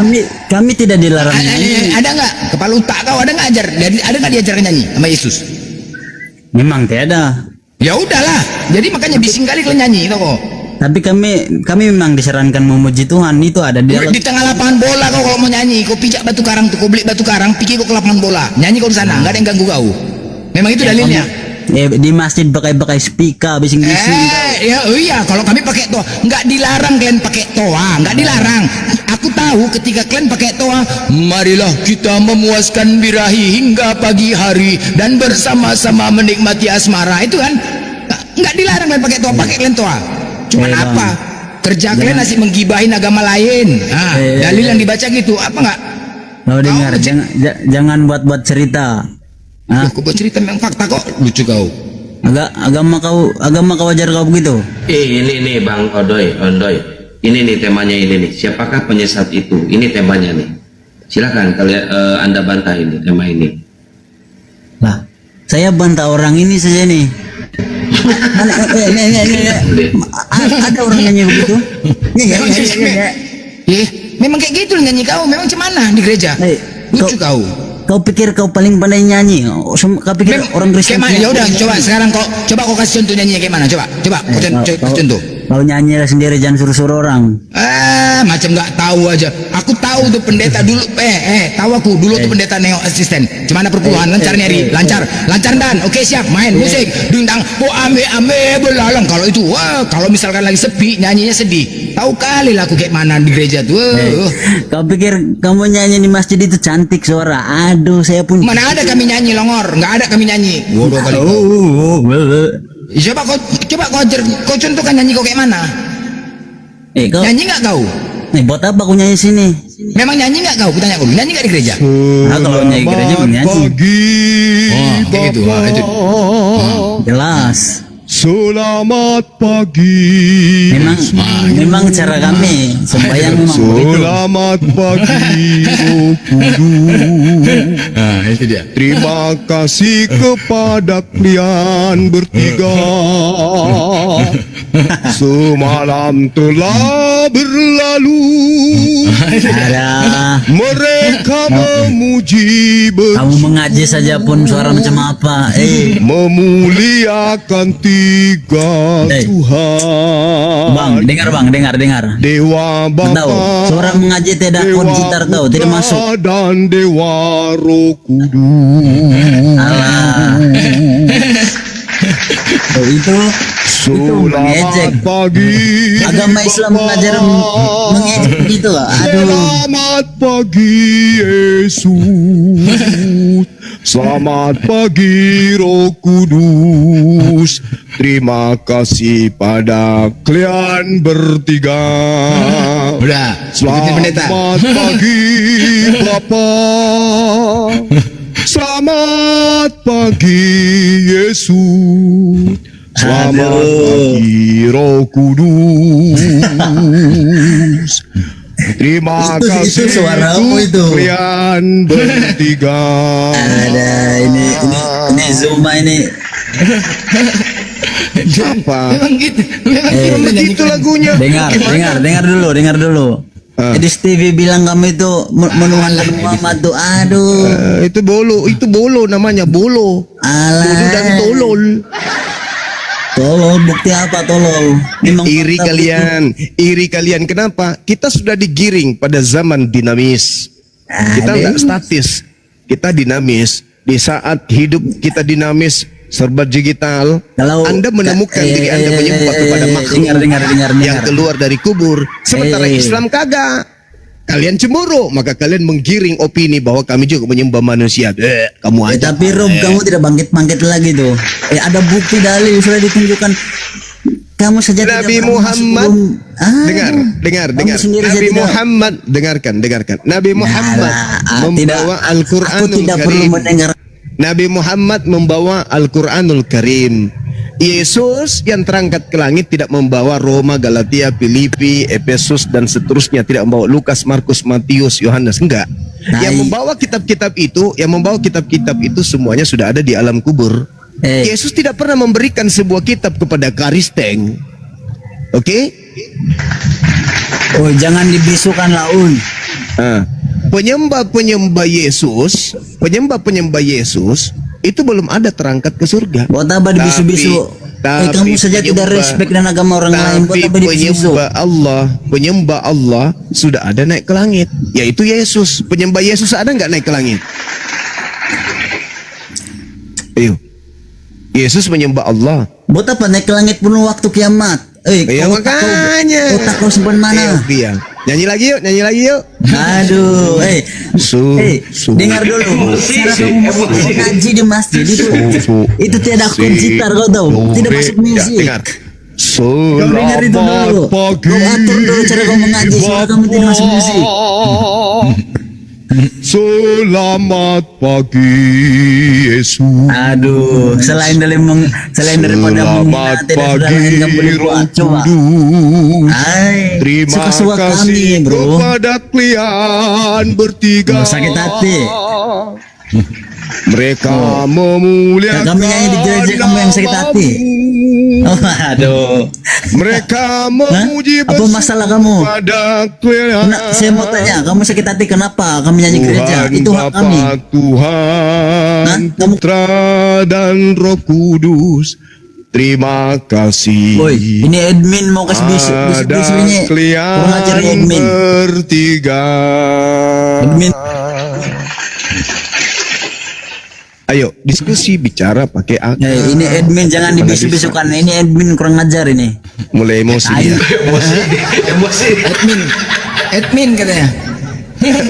kami tidak dilarang nyanyi. Ada nggak? Kepala otak kau ada nggak ajar? Ada nggak diajarkan nyanyi sama Yesus? Memang tiada. Ya udahlah. Jadi makanya bising kali kalian nyanyi itu kok. Tapi kami memang disarankan memuji Tuhan, itu ada di dalam. Di tengah lapangan bola kau kalau mau nyanyi, kau pijak batu karang tuh, kau beli batu karang, pikir kau ke lapangan bola, nyanyi kau di sana, nggak ada yang ganggu kau. Memang itu dalilnya. Di masjid pakai speaker bising-bising. Iya, kalau kami pakai toa, nggak dilarang kalian pakai toa, nggak dilarang. Aku tahu ketika kalian pakai toa, marilah kita memuaskan birahi hingga pagi hari dan bersama-sama menikmati asmara, itu kan nggak dilarang kalian pakai toa, pakai kalian toa. Cuman apa? Kerja kalian asik menggibahin agama lain. Nah, dalil yang dibaca gitu, apa nggak? Kau dengar, jangan buat-buat cerita. Loh, kau buat cerita memang fakta kok, lucu kau. Agama kau ajar kau begitu. Ini Bang Ondoy. Ini nih temanya ini nih. Siapakah penyesat itu? Ini temanya nih. Silakan kalian Anda bantah ini tema ini. Lah, saya bantah orang ini saja nih. Ada orang nyanyi begitu? Memang kayak gitu nyanyi kau. Memang cemana di gereja? Lucu kau. Kau pikir kau paling pandai nyanyi? Kau pikir orang Kristen? Ya udah, coba sekarang coba kau kasih contoh nyanyinya kayak mana? Coba kau kasih contoh. Kau nyanyi lah sendiri, jangan suruh-suruh orang. Macam nggak tahu aja. Aku tahu tuh pendeta dulu. Tahu aku dulu tuh pendeta neo asisten. Cemana perpuluhan lancar nyari, lancar dan. Oke siap, main musik, dingdang. Oh ame belalang. Kalau itu, kalau misalkan lagi sepi, nyanyinya sedih. Tahu kali lah aku kayak mana di gereja tuh. Kau pikir kamu nyanyi di masjid itu cantik suara? Aduh, saya pun. Mana ada kami nyanyi longor? Nggak ada kami nyanyi. Waduh kali. Coba kau contohkan nyanyi kau kayak mana? Kau Nyanyi nggak kau? buat apa aku nyanyi sini? Memang nyanyi nggak kau? Kutanya kau, nyanyi nggak di gereja? Kalau nyanyi gereja menyanyi. Oh, kayak gitu. Itu. Jelas. Selamat pagi. Memang cara kami sembahyang memang begitu. Selamat pagi, Roh Kudus. Itu dia. Terima kasih kepada kalian bertiga. Semalam telah berlalu. Ada. Mereka memuji Kamu mengaji saja pun suara macam apa? memuliakan tiga Tuhan. Bang, dengar. Dewa Bapa, Tahu, suara mengaji tidak Dewa gitar tahu, tidak Putra, masuk. dan Dewa Roh Kudus. Alah. Oh, itu mengejek. Selamat pagi. Agama Islam mengajar mengejek gitu. Aduh. Selamat pagi Yesus. Selamat pagi Roh Kudus. Terima kasih pada kalian bertiga. Udah. Ikutin pendeta. Selamat pagi Bapa. Selamat pagi Yesus. Selamat pagi Roh Kudus. Terima Itu kasih suaramu itu. kalian bertiga. Ada ini Zuma ini. Apa? Memang gitu. Memang begitu lagunya. Dengar dulu. Jadi Stevie bilang kamu itu menuhankan Muhammad tuh. Aduh. Itu bolo namanya bolo. Alah. Bolo dan tolol. Tolol, bukti apa tolol? Memang Iri kalian. Kenapa? Kita sudah digiring pada zaman dinamis. Kita nggak statis, kita dinamis. Di saat hidup kita dinamis, serba digital. Kalau Anda menemukan diri Anda menyembah kepada makhluk dengar. yang keluar dari kubur. Sementara Islam kagak. Kalian cemburu, maka kalian menggiring opini bahwa kami juga menyembah manusia. Kamu aja. Tapi Rob, kamu tidak bangkit lagi tuh. Ada bukti dalil sudah ditunjukkan. Kamu saja Nabi tidak pernah Muhammad dengar. Kamu sendiri saja Nabi tidak- Muhammad dengarkan. Nabi Muhammad membawa Aku Al-Qur'anul tidak perlu Karim. mendengar. Nabi Muhammad membawa Al-Qur'anul Karim. Yesus yang terangkat ke langit tidak membawa Roma, Galatia, Filipi, Efesus dan seterusnya, tidak membawa Lukas, Markus, Matius, Yohanes, enggak. Yang membawa kitab-kitab itu semuanya sudah ada di alam kubur. Yesus tidak pernah memberikan sebuah kitab kepada Karisteng. Oke? Oh, jangan dibisukan lah, Penyembah Yesus itu belum ada terangkat ke surga. Buat apa dibisu-bisu? Kamu saja tidak respect dan agama orang lain. Buat apa dibisu-bisu? Penyembah Allah sudah ada naik ke langit, yaitu Yesus. Penyembah Yesus ada nggak naik ke langit? Ayo, Yesus menyembah Allah. Buat apa naik ke langit penuh waktu kiamat? Makanya. Otak kau simpan mana? Nyanyi lagi yuk. Aduh, dengar dulu. Cara kamu mengaji di masjid itu tidak komputer, kau tahu? Tidak masuk musik. Dengar. Kau dengar itu dulu. Kau atur dulu cara kau mengaji supaya kamu tidak masuk musik. Selamat pagi Yesus. Aduh, selain daripada menghina, tidak sudah lain kamu boleh buat. Coba. Terima Suka-suka kasih kami, bro. kepada kalian bertiga. Sakit hati. Mereka memuliakan Kami nyanyi di gereja, kamu yang sakit hati. Aduh. Mereka memuji Apa masalah kamu? pada kalian. Saya mau tanya, kamu sakit hati kenapa kami nyanyi gereja? Itu hak kami. Tuhan, Kamu Putra dan Roh Kudus. Terima kasih. Boy, ini admin mau kasih bisu ini. Kurang ajar ya, admin. Bertiga. Admin. Ayo diskusi bicara pakai akal. Ini admin jangan dibisu-bisukan. Ini admin kurang ajar ini. Mulai emosi dia. Emosi. Admin katanya.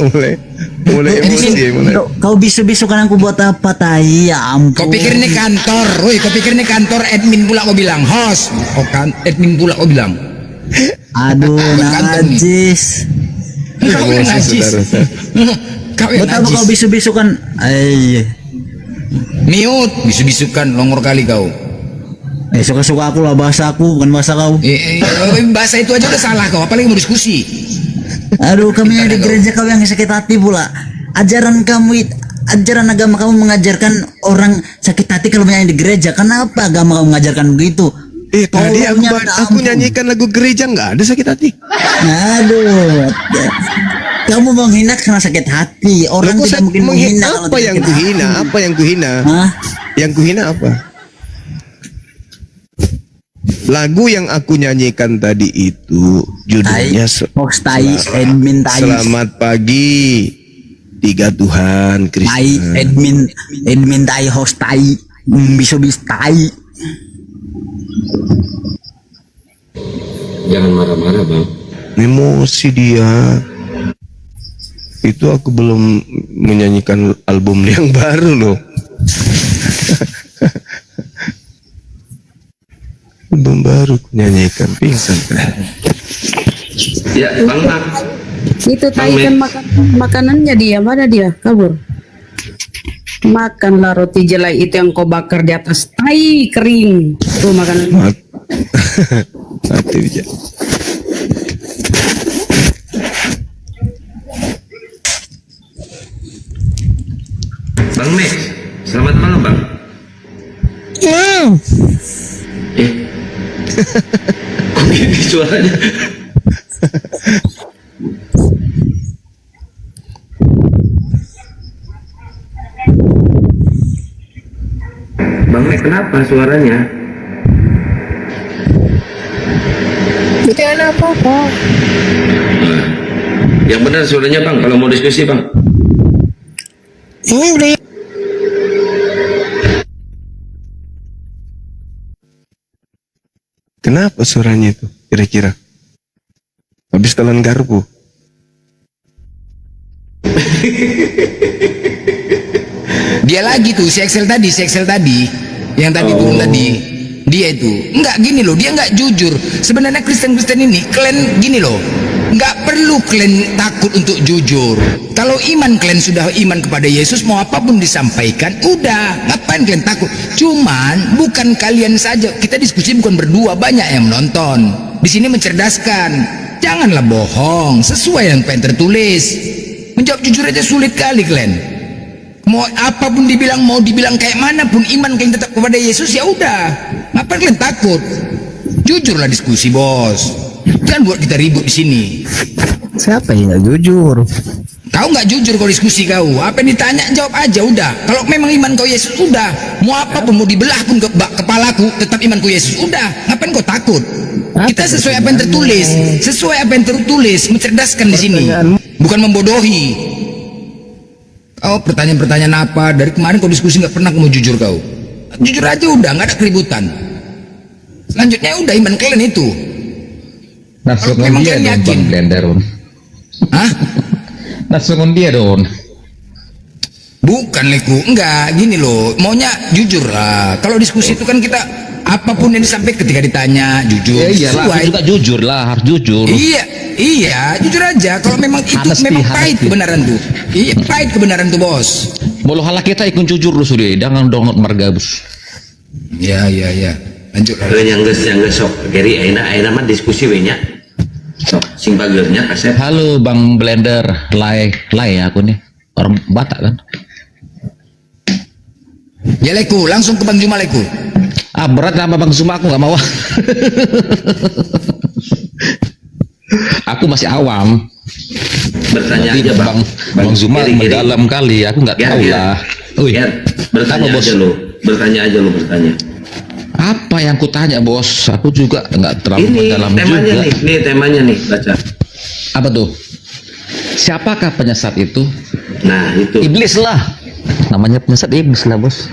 Mulai Mulai emosi, mulai. Kau bisu-bisukan aku buat apa, tai? Ya ampun. Kau pikir ini kantor, woi, kau pikir ini kantor admin pula kau bilang, host, oh kan, admin pula kau bilang. Aduh, Kantor nih. najis. Kau yang najis. Kau yang Buat apa kau najis. bisu-bisukan? Miut, bisu-bisukan, longor kali kau. Suka-suka aku lah, bahasa aku bukan bahasa kau. Bahasa itu aja udah salah kau, apalagi mau diskusi. Aduh, kami yang di gereja kau yang sakit hati pula. Ajaran agama kamu mengajarkan orang sakit hati kalau menyanyi di gereja. Kenapa agama kamu mengajarkan begitu? Tadi Tolongnya minta aku ampun. nyanyikan lagu gereja, nggak ada sakit hati. Aduh, kamu menghina karena sakit hati. Orang Loh, kok tidak saya mungkin menghina kalau apa tidak yang sakit kuhina? hati. Apa yang kuhina? Hah? Yang kuhina apa? Lagu yang aku nyanyikan tadi itu judulnya Hoax tai, admin tai. Selamat pagi, tiga Tuhan Tai, Kristus. admin tai, host tai, bis tai. Jangan marah-marah bang. Emosi dia. Itu aku belum menyanyikan album yang baru loh. Album baru aku nyanyikan, pingsan kan. Ya bang Mak. Itu tai kan makanannya dia, mana dia? Kabur. Makanlah roti jelai itu yang kau bakar di atas tai kering. Tuh makanan. Mati dia. Bang Max, selamat malam bang. Kok gini suaranya? Bang Max, kenapa suaranya? Tidak ada apa-apa. Yang benar suaranya bang, kalau mau diskusi bang. Kenapa suaranya itu kira-kira? Habis telan garpu. Dia lagi tuh, si Excel tadi, yang tadi turun tadi. Dia itu enggak gini loh, dia enggak jujur. Sebenarnya Kristen-Kristen ini kalian gini loh, enggak perlu kalian takut untuk jujur. Kalau iman kalian sudah iman kepada Yesus, mau apapun disampaikan, udah, ngapain kalian takut? Cuman bukan kalian saja, kita diskusi bukan berdua, banyak yang menonton. Di sini mencerdaskan. Janganlah bohong, sesuai yang tertulis. Menjawab jujur aja sulit kali kalian. Mau apapun dibilang, mau dibilang kayak mana pun, iman kalian tetap kepada Yesus, ya udah. Ngapain kalian takut? Jujurlah diskusi, bos. Jangan buat kita ribut di sini. Siapa yang nggak jujur? Kau nggak jujur kalau diskusi kau. Apa yang ditanya jawab aja udah. Kalau memang iman kau Yesus udah. Mau apapun, mau dibelah pun kepalaku, tetap iman kau Yesus udah. Ngapain kau takut? Kita sesuai apa yang tertulis. Sesuai apa yang tertulis, mencerdaskan di sini. Bukan membodohi. Oh, pertanyaan-pertanyaan apa? Dari kemarin kau diskusi nggak pernah kau mau jujur kau. Jujur aja udah, nggak ada keributan. Selanjutnya udah iman kalian itu. Kalau memang kalian yakin. Hah? Nasungun dia dong. Bukan Leku, enggak gini loh. Maunya jujur lah. Kalau diskusi itu kan kita apapun yang disampaikan ketika ditanya jujur. Iyalah, aku juga jujur lah, harus jujur. Iya, jujur aja. Kalau memang itu memang pahit kebenaran tuh. Iya, pahit kebenaran tuh bos. Bolo hala kita ikut jujur lu sudah, jangan download margabus. Ya. Lanjut. Yang geus sok. Geri ayeuna mah diskusi we nya. Sok sing bageurnya kasep. Halo Bang Blender, lay aku nih. Orang Batak kan. Ya Leku, langsung ke Bang Juma Leku. Berat nama Bang Zuma, aku nggak mau. Aku masih awam. Bertanya Nanti aja bang. Bang Zuma Geri. mendalam kali, aku nggak tahu lah. Bertanya Apa, aja lu. Bertanya. Apa yang ku tanya bos? Aku juga nggak terlalu Ini mendalam temanya juga. nih, temanya nih, baca. Apa tuh? Siapakah penyesat itu? Nah itu. Iblis lah. Namanya penyesat iblis lah bos.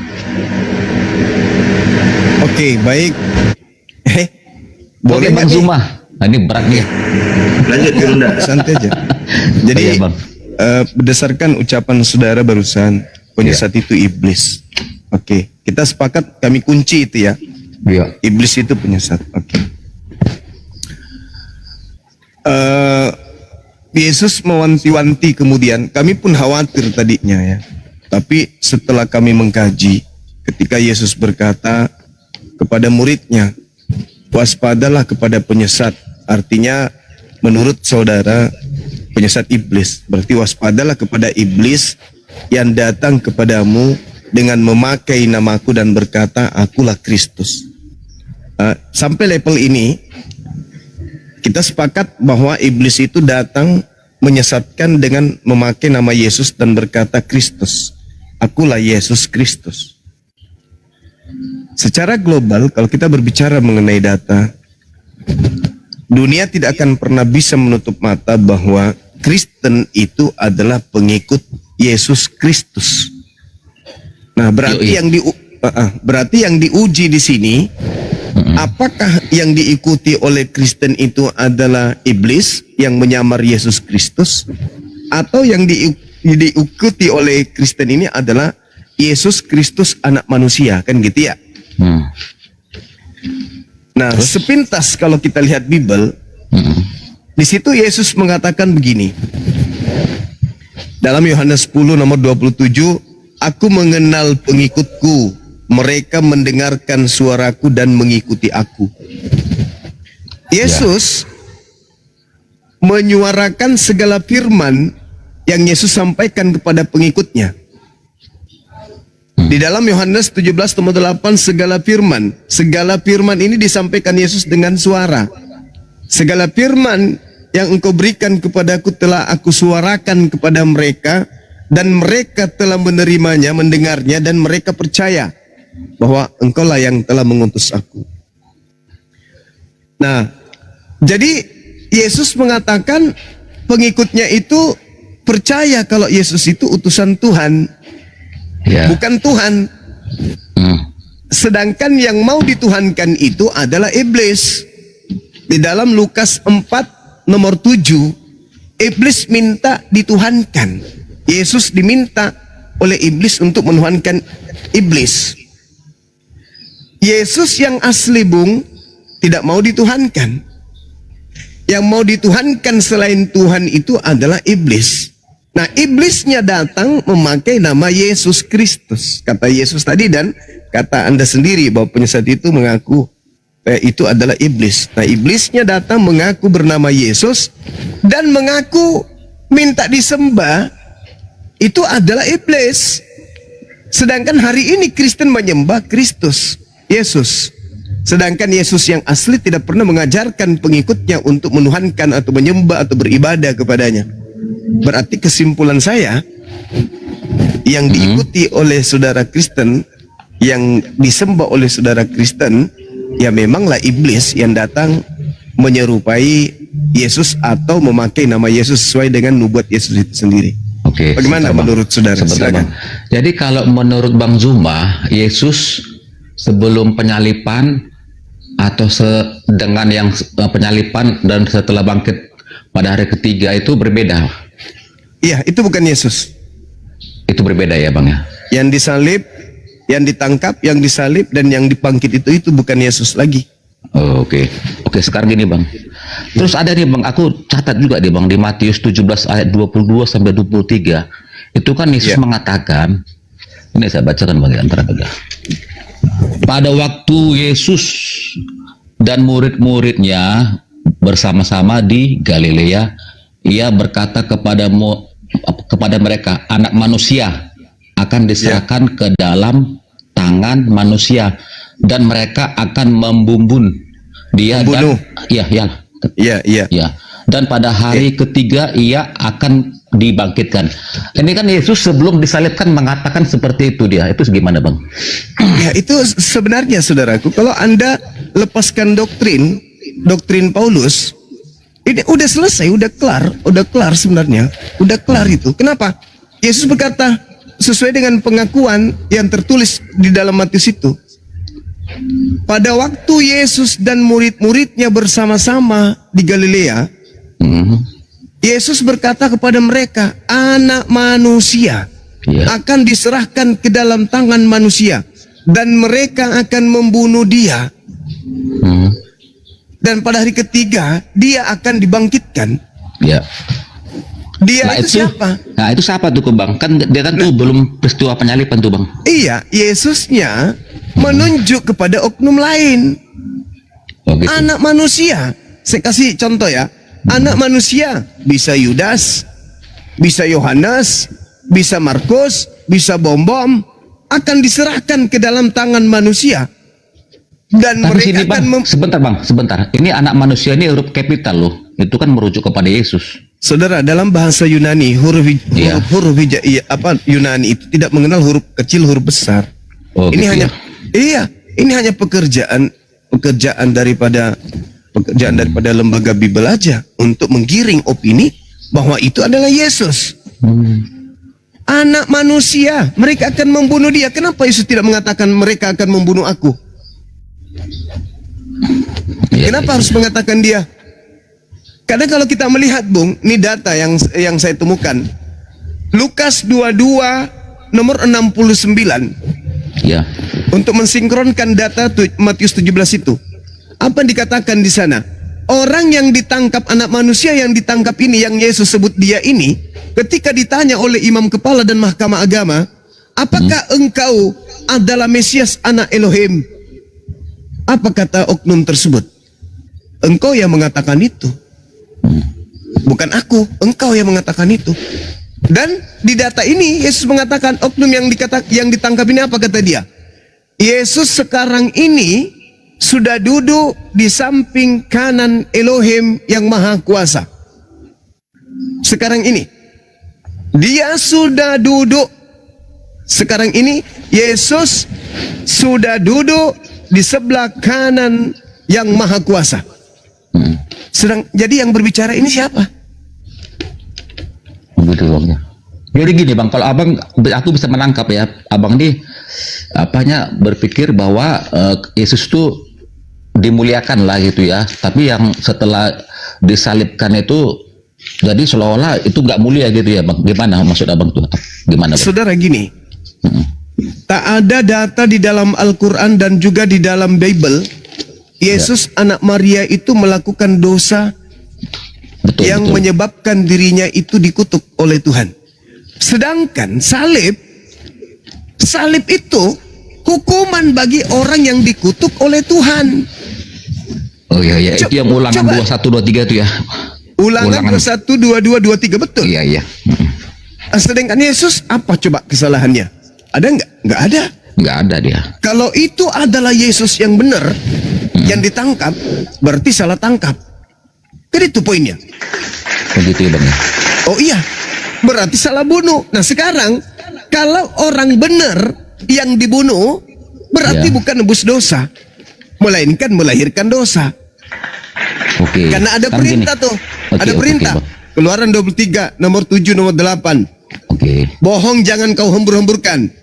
Oke, baik. Oke Bang nggak nih? Zuma. Nah, ini berat nih. Lanjut Yunda. Santai aja. Jadi Oh, iya, Bang. berdasarkan ucapan saudara barusan, penyesat itu iblis. Oke, kita sepakat kami kunci itu ya. Iya. Iblis itu penyesat. Oke. Yesus mewanti-wanti kemudian, kami pun khawatir tadinya ya. Tapi setelah kami mengkaji, ketika Yesus berkata kepada muridnya, waspadalah kepada penyesat. Artinya menurut saudara, penyesat iblis. Berarti waspadalah kepada iblis yang datang kepadamu dengan memakai namaku dan berkata, akulah Kristus. Sampai level ini, kita sepakat bahwa iblis itu datang menyesatkan dengan memakai nama Yesus dan berkata Kristus. Akulah Yesus Kristus. Secara global, kalau kita berbicara mengenai data, dunia tidak akan pernah bisa menutup mata bahwa Kristen itu adalah pengikut Yesus Kristus. Nah, berarti yang diuji di sini, apakah yang diikuti oleh Kristen itu adalah iblis yang menyamar Yesus Kristus, atau yang diikuti oleh Kristen ini adalah Yesus Kristus anak manusia, kan gitu ya? Nah, sepintas kalau kita lihat Bible, di situ Yesus mengatakan begini. Dalam Yohanes 10 nomor 27, aku mengenal pengikutku, mereka mendengarkan suaraku dan mengikuti aku. Yesus menyuarakan segala firman yang Yesus sampaikan kepada pengikutnya. Di dalam Yohanes 17 nomor 8, segala firman ini disampaikan Yesus dengan suara. Segala firman yang engkau berikan kepadaku telah aku suarakan kepada mereka, dan mereka telah menerimanya, mendengarnya, dan mereka percaya bahwa engkaulah yang telah mengutus aku. Nah, jadi Yesus mengatakan pengikutnya itu percaya kalau Yesus itu utusan Tuhan, bukan Tuhan. Sedangkan yang mau dituhankan itu adalah iblis. Di dalam Lukas 4 nomor 7, iblis minta dituhankan. Yesus diminta oleh iblis untuk menuhankan iblis. Yesus yang asli, Bung, tidak mau dituhankan. Yang mau dituhankan selain Tuhan itu adalah iblis. Nah, iblisnya datang memakai nama Yesus Kristus. Kata Yesus tadi dan kata Anda sendiri bahwa penyesat itu mengaku itu adalah iblis. Nah, iblisnya datang mengaku bernama Yesus dan mengaku minta disembah, itu adalah iblis. Sedangkan hari ini Kristen menyembah Kristus, Yesus. Sedangkan Yesus yang asli tidak pernah mengajarkan pengikutnya untuk menuhankan atau menyembah atau beribadah kepadanya. Berarti kesimpulan saya, yang diikuti oleh saudara Kristen, yang disembah oleh saudara Kristen, ya memanglah iblis yang datang menyerupai Yesus atau memakai nama Yesus sesuai dengan nubuat Yesus itu sendiri. Oke. Bagaimana menurut saudara? Silakan. Jadi kalau menurut Bang Zuma, Yesus sebelum penyalipan atau dengan yang penyalipan dan setelah bangkit pada hari ketiga itu berbeda. Iya, itu bukan Yesus. Itu berbeda ya, Bang ya. Yang disalib, yang ditangkap, yang disalib dan yang dibangkit itu bukan Yesus lagi. Oh, oke. Oke, sekarang gini, Bang. Terus ada nih, Bang, aku catat juga nih, Bang, di Matius 17 ayat 22 sampai 23. Itu kan Yesus mengatakan, ini saya bacakan Bang antara bagian. Pada waktu Yesus dan murid-muridnya bersama-sama di Galilea, ia berkata kepada mereka, anak manusia akan diserahkan ke dalam tangan manusia dan mereka akan membunuh dia. Dan pada hari ketiga ia akan dibangkitkan. Ini kan Yesus sebelum disalibkan mengatakan seperti itu dia. Itu gimana, Bang? Ya, itu sebenarnya saudaraku, kalau Anda lepaskan doktrin Paulus, ini udah selesai, udah kelar sebenarnya, udah kelar itu. Kenapa? Yesus berkata sesuai dengan pengakuan yang tertulis di dalam Matius itu. Pada waktu Yesus dan murid-muridnya bersama-sama di Galilea, Yesus berkata kepada mereka, anak manusia akan diserahkan ke dalam tangan manusia dan mereka akan membunuh dia. Dan pada hari ketiga dia akan dibangkitkan. Ya. Dia itu siapa? Nah itu siapa tuh Bang? Kan dia kan tuh belum peristiwa penyalipan tuh Bang. Iya, Yesusnya menunjuk kepada oknum lain. Gitu. Anak manusia. Saya kasih contoh ya. Anak manusia bisa Yudas, bisa Yohanes, bisa Markus, bisa Bom-Bom, akan diserahkan ke dalam tangan manusia. Dan tapi mereka sini akan Bang, sebentar. Ini anak manusia ini huruf kapital loh. Itu kan merujuk kepada Yesus. Saudara, dalam bahasa Yunani huruf Yunani itu tidak mengenal huruf kecil, huruf besar. Ini gitu hanya ini hanya pekerjaan daripada lembaga Bible aja untuk menggiring opini bahwa itu adalah Yesus. Anak manusia, mereka akan membunuh dia. Kenapa Yesus tidak mengatakan mereka akan membunuh aku? Kenapa harus mengatakan dia? Karena kalau kita melihat Bung, ini data yang saya temukan. Lukas 22 nomor 69. Ya. Untuk mensinkronkan data Matius 17 itu. Apa yang dikatakan di sana? Orang yang ditangkap, anak manusia yang ditangkap ini, yang Yesus sebut dia ini, ketika ditanya oleh imam kepala dan mahkamah agama, apakah engkau adalah Mesias anak Elohim? Apa kata oknum tersebut? Engkau yang mengatakan itu. Bukan aku, engkau yang mengatakan itu. Dan di data ini Yesus mengatakan oknum yang ditangkap ini apa kata dia? Yesus sekarang ini sudah duduk di samping kanan Elohim yang Maha Kuasa. Sekarang ini dia sudah duduk. Sekarang ini Yesus sudah duduk di sebelah kanan yang Maha Kuasa. Jadi yang berbicara ini siapa? Begitu Bang. Jadi gini Bang, kalau aku bisa menangkap ya, Abang ini berpikir bahwa Yesus itu dimuliakan lah gitu ya, tapi yang setelah disalibkan itu jadi seolah-olah itu nggak mulia gitu ya Bang. Gimana maksud Abang tuh? Gimana Bang? Saudara gini, tak ada data di dalam Al-Quran dan juga di dalam Bible Yesus anak Maria itu melakukan dosa yang menyebabkan dirinya itu dikutuk oleh Tuhan. Sedangkan salib itu hukuman bagi orang yang dikutuk oleh Tuhan. Oh iya, itu yang ulangan 2123 itu ya. Ulangan 21, 22, 23, betul. Iya. Sedangkan Yesus apa coba kesalahannya? Ada nggak? Nggak ada. Nggak ada dia. Kalau itu adalah Yesus yang benar, yang ditangkap, berarti salah tangkap. Kan itu poinnya. Begitu ya Bang ya. Oh iya, berarti salah bunuh. Nah sekarang, kalau orang benar yang dibunuh, berarti bukan nebus dosa, melainkan melahirkan dosa. Oke. Karena ada perintah tuh. Ada perintah. Keluaran 23, nomor 7, nomor 8. Bohong jangan kau hembur-hemburkan.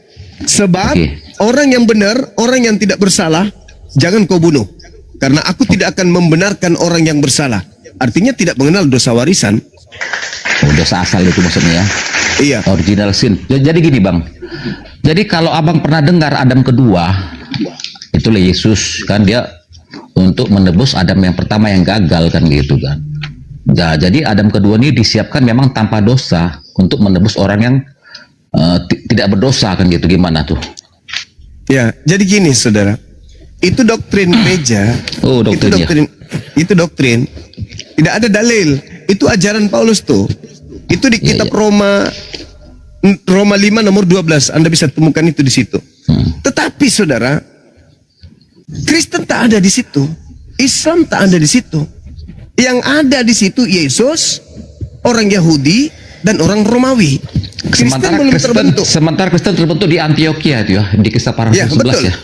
Sebab orang yang benar, orang yang tidak bersalah, jangan kau bunuh. Karena aku tidak akan membenarkan orang yang bersalah. Artinya tidak mengenal dosa warisan. Dosa asal itu maksudnya ya. Iya. Original sin. Jadi gini Bang. Jadi kalau Abang pernah dengar Adam kedua, itulah Yesus kan, dia untuk menebus Adam yang pertama yang gagal kan gitu kan. Nah, jadi Adam kedua ini disiapkan memang tanpa dosa untuk menebus orang yang tidak berdosa kan gitu. Gimana tuh? Ya, jadi gini saudara. Itu doktrin gereja. Itu doktrin. Tidak ada dalil. Itu ajaran Paulus tuh. Itu di kitab Roma 5 nomor 12. Anda bisa temukan itu di situ. Tetapi saudara, Kristen tak ada di situ. Islam tak ada di situ. Yang ada di situ Yesus, orang Yahudi dan orang Romawi. Sementara Kristen terbentuk di Antioquia itu ya, di Kisah Para Rasul 11 ya.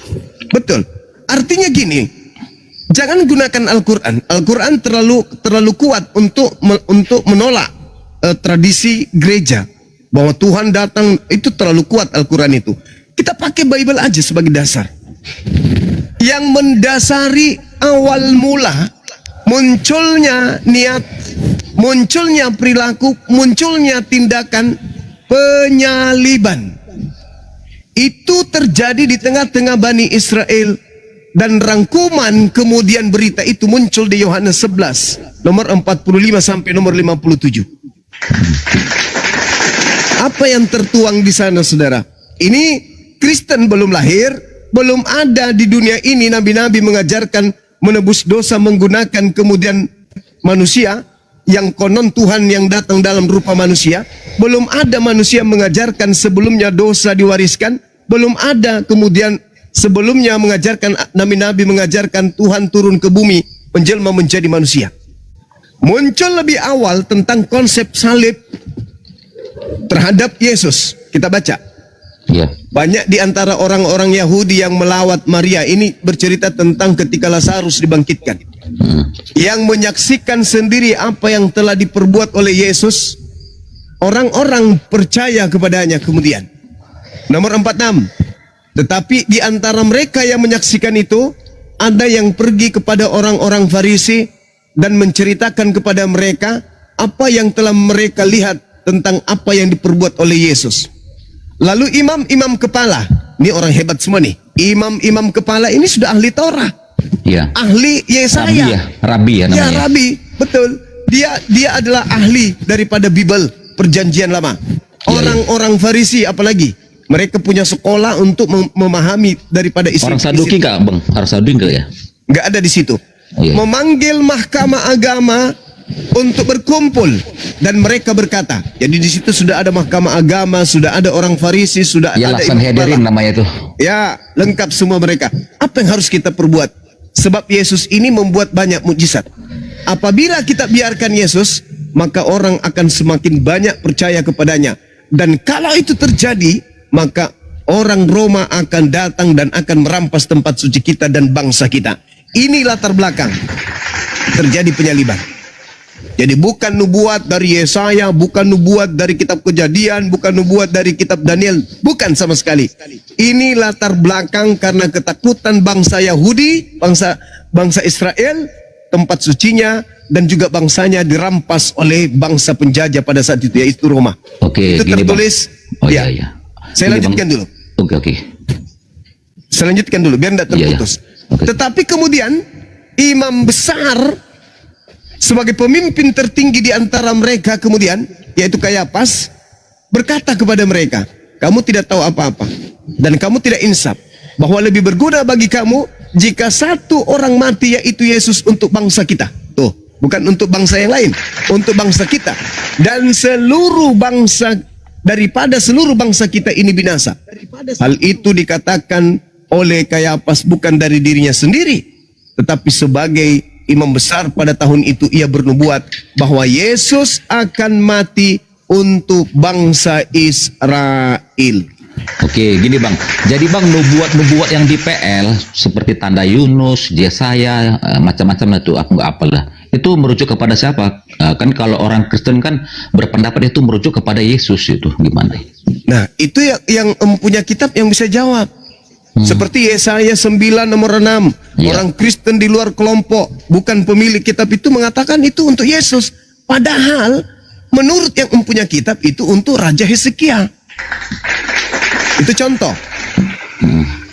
Betul. Artinya gini, jangan gunakan Al-Quran. Al-Quran terlalu kuat untuk menolak tradisi gereja. Bahwa Tuhan datang, itu terlalu kuat Al-Quran itu. Kita pakai Bible aja sebagai dasar. Yang mendasari awal mula munculnya niat munculnya perilaku, munculnya tindakan penyaliban. Itu terjadi di tengah-tengah Bani Israel, dan rangkuman kemudian berita itu muncul di Yohanes 11 nomor 45 sampai nomor 57. Apa yang tertuang di sana, saudara? Ini Kristen belum lahir, belum ada di dunia ini nabi-nabi mengajarkan menebus dosa menggunakan kemudian manusia yang konon Tuhan yang datang dalam rupa manusia. Belum ada manusia mengajarkan sebelumnya dosa diwariskan. Belum ada kemudian sebelumnya mengajarkan nabi-nabi mengajarkan Tuhan turun ke bumi menjelma menjadi manusia. Muncul lebih awal tentang konsep salib terhadap Yesus. Kita baca. Ya. Banyak di antara orang-orang Yahudi yang melawat Maria ini bercerita tentang ketika Lazarus dibangkitkan. Yang menyaksikan sendiri apa yang telah diperbuat oleh Yesus, orang-orang percaya kepadanya kemudian. Nomor 46. Tetapi di antara mereka yang menyaksikan itu, ada yang pergi kepada orang-orang Farisi dan menceritakan kepada mereka apa yang telah mereka lihat tentang apa yang diperbuat oleh Yesus. Lalu imam-imam kepala, ini orang hebat semua nih. Imam-imam kepala ini sudah ahli Torah. Ya. Ahli Yesaya. Rabi ya namanya. Ya, Rabi, betul. Dia adalah ahli daripada Bible Perjanjian Lama. Orang-orang Farisi apalagi, mereka punya sekolah untuk memahami daripada isi. Orang Saduki enggak, Bang? Orang Saduki enggak ya? Enggak ada di situ. Iya. Memanggil mahkamah agama untuk berkumpul, dan mereka berkata. Jadi di situ sudah ada mahkamah agama, sudah ada orang Farisi, sudah Ya, ada Sanhedrin namanya itu. Ya, lengkap semua mereka. Apa yang harus kita perbuat? Sebab Yesus ini membuat banyak mukjizat. Apabila kita biarkan Yesus, maka orang akan semakin banyak percaya kepadanya. Dan kalau itu terjadi, maka orang Roma akan datang dan akan merampas tempat suci kita dan bangsa kita. Ini latar belakang terjadi penyaliban. Jadi bukan nubuat dari Yesaya, bukan nubuat dari kitab Kejadian, bukan nubuat dari kitab Daniel, bukan sama sekali. Ini latar belakang karena ketakutan bangsa Yahudi, bangsa Israel, tempat sucinya dan juga bangsanya dirampas oleh bangsa penjajah pada saat itu, yaitu Roma. Oke, itu gini, tertulis. Bang. Oh ya. iya. Saya Gini, lanjutkan Bang. dulu. Oke. Saya lanjutkan dulu biar tidak terputus. Iya. Oke. Tetapi kemudian imam besar sebagai pemimpin tertinggi di antara mereka kemudian, yaitu Kayafas, berkata kepada mereka, kamu tidak tahu apa-apa dan kamu tidak insaf, bahwa lebih berguna bagi kamu jika satu orang mati, yaitu Yesus, untuk bangsa kita. Tuh, bukan untuk bangsa yang lain, untuk bangsa kita, dan seluruh bangsa, daripada seluruh bangsa kita ini binasa. Hal itu dikatakan oleh Kayafas bukan dari dirinya sendiri, tetapi sebagai imam besar pada tahun itu ia bernubuat bahwa Yesus akan mati untuk bangsa Israel. Oke, gini Bang. Jadi Bang, nubuat-nubuat yang di PL seperti tanda Yunus, Yesaya, macam-macam itu aku nggak apalah. Itu merujuk kepada siapa? Kan kalau orang Kristen kan berpendapat itu merujuk kepada Yesus, itu gimana? Nah, itu yang mempunyai kitab yang bisa jawab. Seperti Yesaya 9 nomor 6. Ya. Orang Kristen di luar kelompok, bukan pemilik kitab itu, mengatakan itu untuk Yesus. Padahal menurut yang mempunyai kitab itu untuk Raja Hezekia. Itu contoh.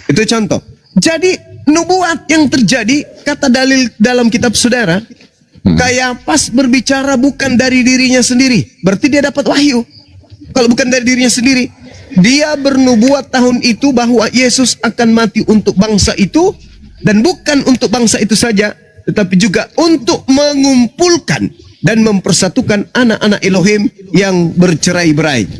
Itu contoh. Jadi nubuat yang terjadi, kata dalil dalam kitab saudara, Kayafas berbicara bukan dari dirinya sendiri. Berarti dia dapat wahyu. Kalau bukan dari dirinya sendiri, dia bernubuat tahun itu bahwa Yesus akan mati untuk bangsa itu, dan bukan untuk bangsa itu saja, tetapi juga untuk mengumpulkan dan mempersatukan anak-anak Elohim yang bercerai-berai.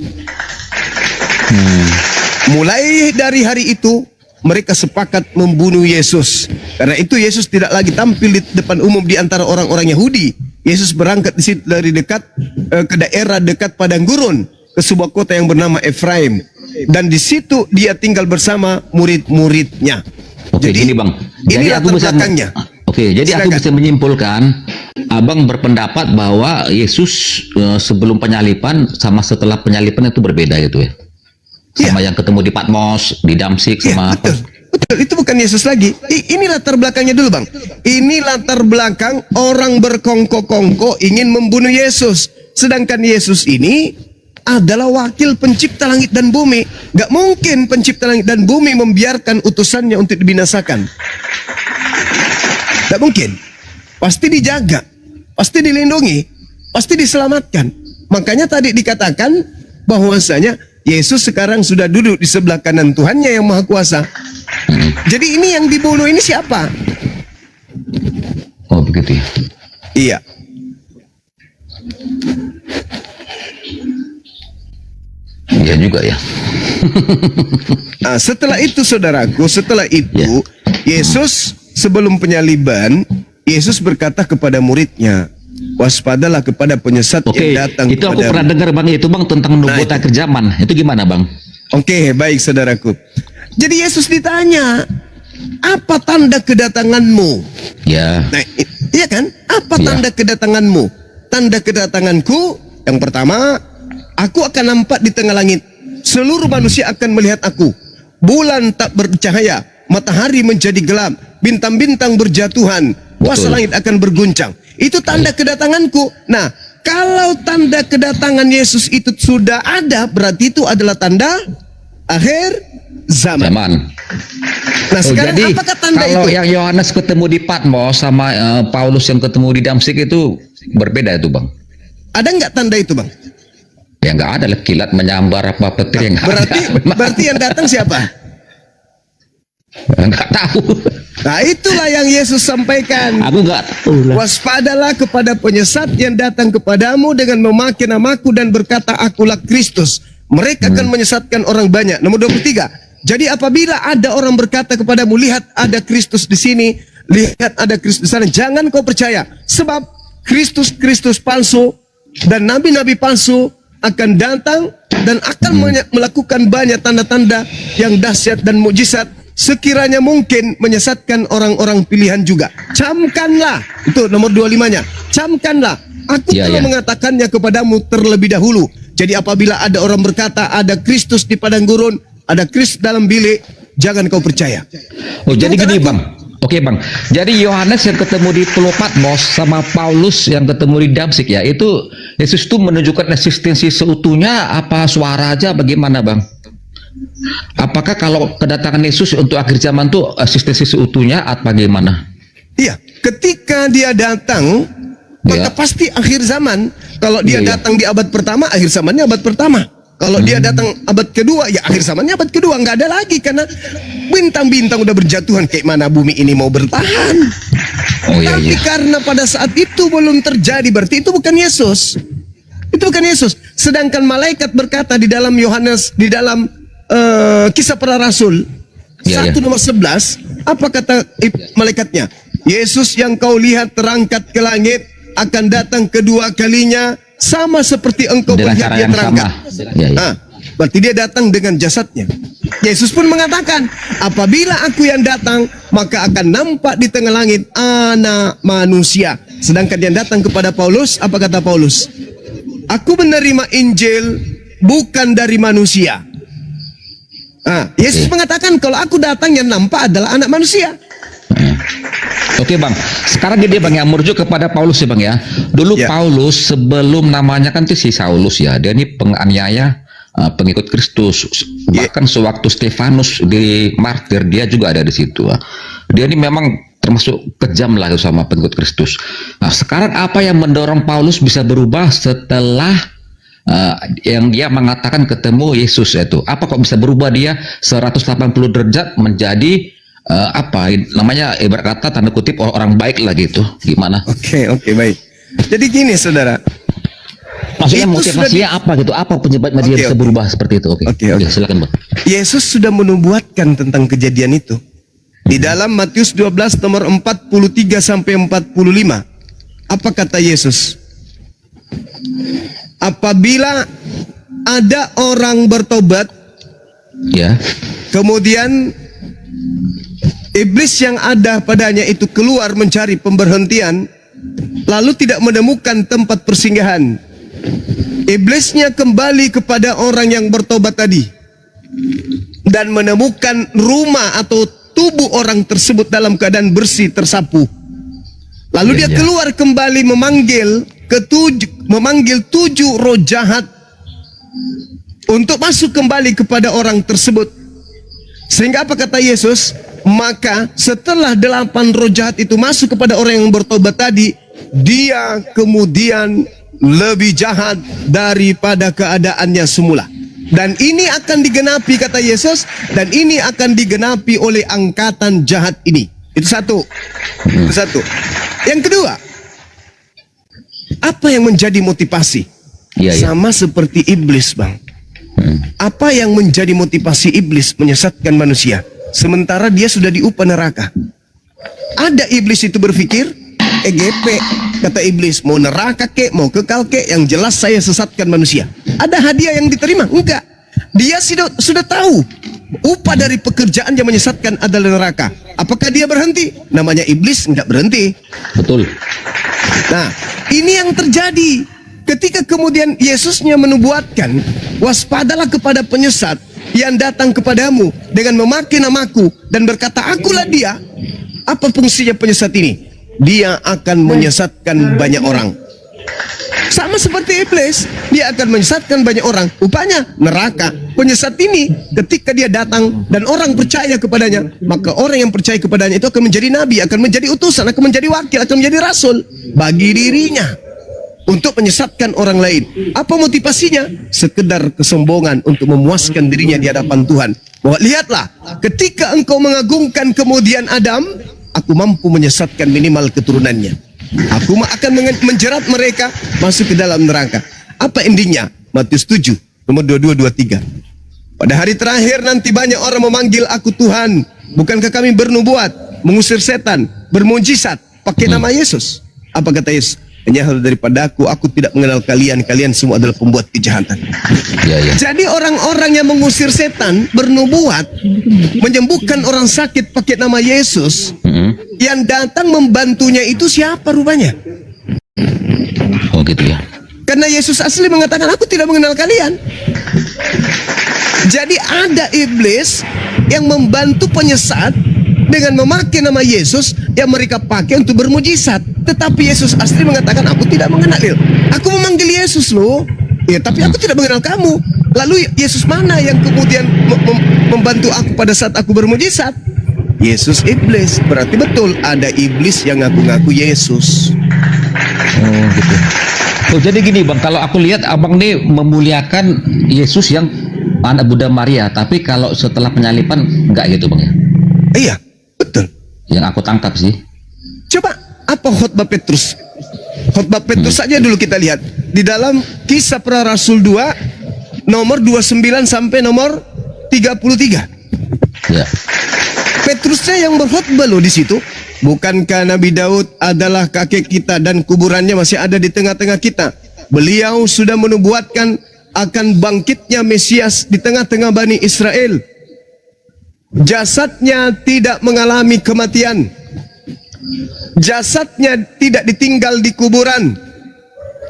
Mulai dari hari itu mereka sepakat membunuh Yesus. Karena itu Yesus tidak lagi tampil di depan umum di antara orang-orang Yahudi. Yesus berangkat di situ dari dekat ke daerah dekat padang gurun, ke sebuah kota yang bernama Efraim, dan di situ dia tinggal bersama murid-muridnya. Oke, Jadi gini Bang. ini Jadi aku bisa belakangnya. Oke, jadi aku Silakan. bisa menyimpulkan Abang berpendapat bahwa Yesus sebelum penyalipan sama setelah penyalipan itu berbeda gitu ya. Sama yang ketemu di Patmos, di Damsik, Iya, sama apa? betul. itu bukan Yesus lagi. Ini latar belakangnya dulu bang. Ini latar belakang orang berkongko-kongko ingin membunuh Yesus. Sedangkan Yesus ini adalah wakil pencipta langit dan bumi. Gak mungkin pencipta langit dan bumi membiarkan utusannya untuk dibinasakan. Gak mungkin. Pasti dijaga, pasti dilindungi, pasti diselamatkan. Makanya tadi dikatakan bahwasanya Yesus sekarang sudah duduk di sebelah kanan Tuhannya yang Maha Kuasa. Jadi ini yang dibunuh ini siapa? Oh begitu ya. Iya. Iya juga ya. Nah, setelah itu saudaraku, setelah itu Yesus sebelum penyaliban, Yesus berkata kepada muridnya, waspadalah kepada penyesat yang datang. Itu aku pernah dengar bang, itu bang tentang nubuat akhir zaman. Itu gimana bang? Oke, baik saudaraku. Jadi Yesus ditanya, apa tanda kedatanganmu? Ya. Nah, iya kan? Apa tanda kedatanganmu? Tanda kedatanganku yang pertama, aku akan nampak di tengah langit. Seluruh manusia akan melihat aku. Bulan tak bercahaya, matahari menjadi gelap, bintang-bintang berjatuhan, kuasa langit akan berguncang. Itu tanda kedatanganku. Nah, kalau tanda kedatangan Yesus itu sudah ada, berarti itu adalah tanda akhir zaman. Nah, sekarang jadi, apakah tanda kalau itu? yang Yohanes ketemu di Patmos sama Paulus yang ketemu di Damsik itu berbeda itu bang? Ada nggak tanda itu bang? Ya nggak ada lah, kilat menyambar apa petir yang Berarti yang datang siapa? Nggak tahu. Nah, itulah yang Yesus sampaikan. Aku nggak tahu lah. Waspadalah kepada penyesat yang datang kepadamu dengan memakai namaku dan berkata, akulah Kristus. Mereka akan menyesatkan orang banyak. Nomor 23. Jadi apabila ada orang berkata kepadamu, lihat ada Kristus di sini, lihat ada Kristus di sana, jangan kau percaya. Sebab Kristus palsu dan nabi-nabi palsu akan datang dan akan melakukan banyak tanda-tanda yang dahsyat dan mukjizat, sekiranya mungkin menyesatkan orang-orang pilihan juga. Camkanlah, itu nomor 25-nya. Camkanlah, aku telah mengatakannya kepadamu terlebih dahulu. Jadi apabila ada orang berkata ada Kristus di padang gurun, ada Kristus dalam bilik, jangan kau percaya. Oh, jadi gini bang. Oke bang, jadi Yohanes yang ketemu di Pulau Patmos sama Paulus yang ketemu di Damsik ya, itu Yesus itu menunjukkan eksistensi seutuhnya apa suara aja bagaimana bang? Apakah kalau kedatangan Yesus untuk akhir zaman tuh eksistensi seutuhnya atau bagaimana? Iya, ketika dia datang, maka pasti akhir zaman. Kalau dia datang di abad pertama, akhir zamannya abad pertama. Kalau dia datang abad kedua, ya akhir zamannya abad kedua. Nggak ada lagi, karena bintang-bintang udah berjatuhan. Kayak mana bumi ini mau bertahan? Tapi karena pada saat itu belum terjadi, berarti itu bukan Yesus. Itu bukan Yesus. Sedangkan malaikat berkata di dalam Yohanes, di dalam Kisah Para Rasul 1 nomor 11, apa kata malaikatnya? Yesus yang kau lihat terangkat ke langit akan datang kedua kalinya, sama seperti engkau melihat dia terangkat. Nah, berarti dia datang dengan jasadnya. Yesus pun mengatakan, apabila aku yang datang, maka akan nampak di tengah langit anak manusia. Sedangkan yang datang kepada Paulus, apa kata Paulus? Aku menerima Injil bukan dari manusia. Nah, Yesus mengatakan kalau aku datang yang nampak adalah anak manusia. Oke bang, sekarang dia bang yang merujuk kepada Paulus ya bang ya. Dulu Paulus sebelum namanya kan itu si Saulus ya, dia ini penganiaya pengikut Kristus. Bahkan sewaktu Stefanus di martir dia juga ada di situ. Dia ini memang termasuk kejam lah sama pengikut Kristus. Nah sekarang apa yang mendorong Paulus bisa berubah setelah yang dia mengatakan ketemu Yesus itu? Apa kok bisa berubah dia 180 derajat menjadi apa namanya, ibarat kata tanda kutip orang baik lah gitu, gimana? Oke, baik. Jadi gini saudara, maksudnya motivasinya apa gitu, apa penyebabnya dia bisa berubah seperti itu? Oke, silakan bang. Yesus sudah menubuatkan tentang kejadian itu di dalam Matius 12 nomor 43 sampai 45. Apa kata Yesus? Apabila ada orang bertobat, kemudian iblis yang ada padanya itu keluar mencari pemberhentian, lalu tidak menemukan tempat persinggahan. Iblisnya kembali kepada orang yang bertobat tadi dan menemukan rumah atau tubuh orang tersebut dalam keadaan bersih, tersapu. Lalu dia keluar kembali memanggil 7 roh jahat untuk masuk kembali kepada orang tersebut. Sehingga apa kata Yesus? Maka setelah 8 roh jahat itu masuk kepada orang yang bertobat tadi, dia kemudian lebih jahat daripada keadaannya semula. Dan ini akan digenapi, kata Yesus, dan ini akan digenapi oleh angkatan jahat ini. Itu satu. Itu satu. Yang kedua, apa yang menjadi motivasi? Sama seperti iblis, Bang. Apa yang menjadi motivasi iblis menyesatkan manusia? Sementara dia sudah diupah neraka. Ada iblis itu berpikir, EGP, kata iblis, mau neraka kek, mau kekal kek, yang jelas saya sesatkan manusia. Ada hadiah yang diterima? Enggak. Dia sudah tahu upah dari pekerjaan yang menyesatkan adalah neraka. Apakah dia berhenti? Namanya iblis enggak berhenti. Betul. Nah, ini yang terjadi ketika kemudian Yesusnya menubuatkan, waspadalah kepada penyesat yang datang kepadamu dengan memakai namaku dan berkata, akulah dia. Apa fungsinya penyesat ini? Dia akan menyesatkan banyak orang. Sama seperti iblis, dia akan menyesatkan banyak orang. Upahnya neraka. Penyesat ini ketika dia datang dan orang percaya kepadanya, maka orang yang percaya kepadanya itu akan menjadi nabi, akan menjadi utusan, akan menjadi wakil, akan menjadi rasul bagi dirinya untuk menyesatkan orang lain. Apa motivasinya? Sekedar kesombongan untuk memuaskan dirinya di hadapan Tuhan. Bahwa lihatlah, ketika engkau mengagungkan kemudian Adam, aku mampu menyesatkan minimal keturunannya. Aku akan menjerat mereka masuk ke dalam neraka. Apa endingnya? Matius 7 nomor 22-23. Pada hari terakhir nanti banyak orang memanggil aku Tuhan. Bukankah kami bernubuat, mengusir setan, bermujizat pakai nama Yesus? Apa kata Yesus? Hanya daripada aku tidak mengenal kalian. Kalian semua adalah pembuat kejahatan. Jadi orang-orang yang mengusir setan, bernubuat, menyembuhkan orang sakit pakai nama Yesus, yang datang membantunya itu siapa rupanya? Oh gitu ya. Karena Yesus asli mengatakan, aku tidak mengenal kalian. Jadi ada iblis yang membantu penyesat dengan memakai nama Yesus yang mereka pakai untuk bermujizat. Tetapi Yesus asli mengatakan, aku tidak mengenal. Aku memanggil Yesus loh. Ya, tapi aku tidak mengenal kamu. Lalu Yesus mana yang kemudian membantu aku pada saat aku bermujizat? Yesus iblis. Berarti betul ada iblis yang ngaku-ngaku Yesus. Oh gitu. Oh, jadi gini Bang, kalau aku lihat Abang nih memuliakan Yesus yang anak Bunda Maria, tapi kalau setelah penyalipan enggak gitu Bang ya? Iya, betul. Yang aku tangkap sih. Coba apa khotbah Petrus? Khotbah Petrus saja dulu kita lihat di dalam Kisah Para Rasul 2 nomor 29 sampai nomor 33. Ya. Petrusnya yang berkhotbah loh di situ. Bukankah Nabi Daud adalah kakek kita dan kuburannya masih ada di tengah-tengah kita? Beliau sudah menubuatkan akan bangkitnya Mesias di tengah-tengah Bani Israel. Jasadnya tidak mengalami kematian. Jasadnya tidak ditinggal di kuburan,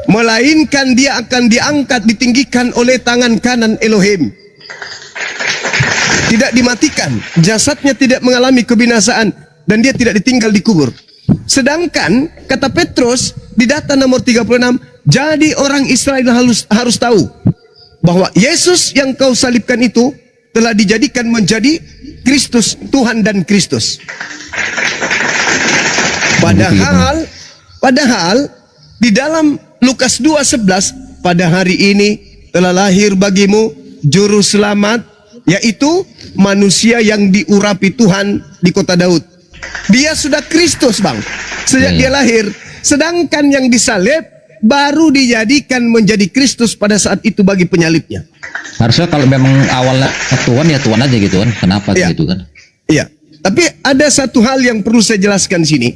melainkan dia akan diangkat, ditinggikan oleh tangan kanan Elohim. Tidak dimatikan, jasadnya tidak mengalami kebinasaan, dan dia tidak ditinggal di kubur. Sedangkan kata Petrus di data nomor 36, jadi orang Israel harus tahu bahwa Yesus yang kau salibkan itu telah dijadikan menjadi Kristus, Tuhan dan Kristus. Padahal di dalam Lukas 2:11, pada hari ini telah lahir bagimu juru selamat, yaitu manusia yang diurapi Tuhan di kota Daud. Dia sudah Kristus Bang sejak dia lahir. Sedangkan yang disalib baru dijadikan menjadi Kristus pada saat itu bagi penyalibnya. Harusnya kalau memang awalnya Tuhan ya Tuhan aja gitu kan. Kenapa gitu kan? Iya. Tapi ada satu hal yang perlu saya jelaskan di sini.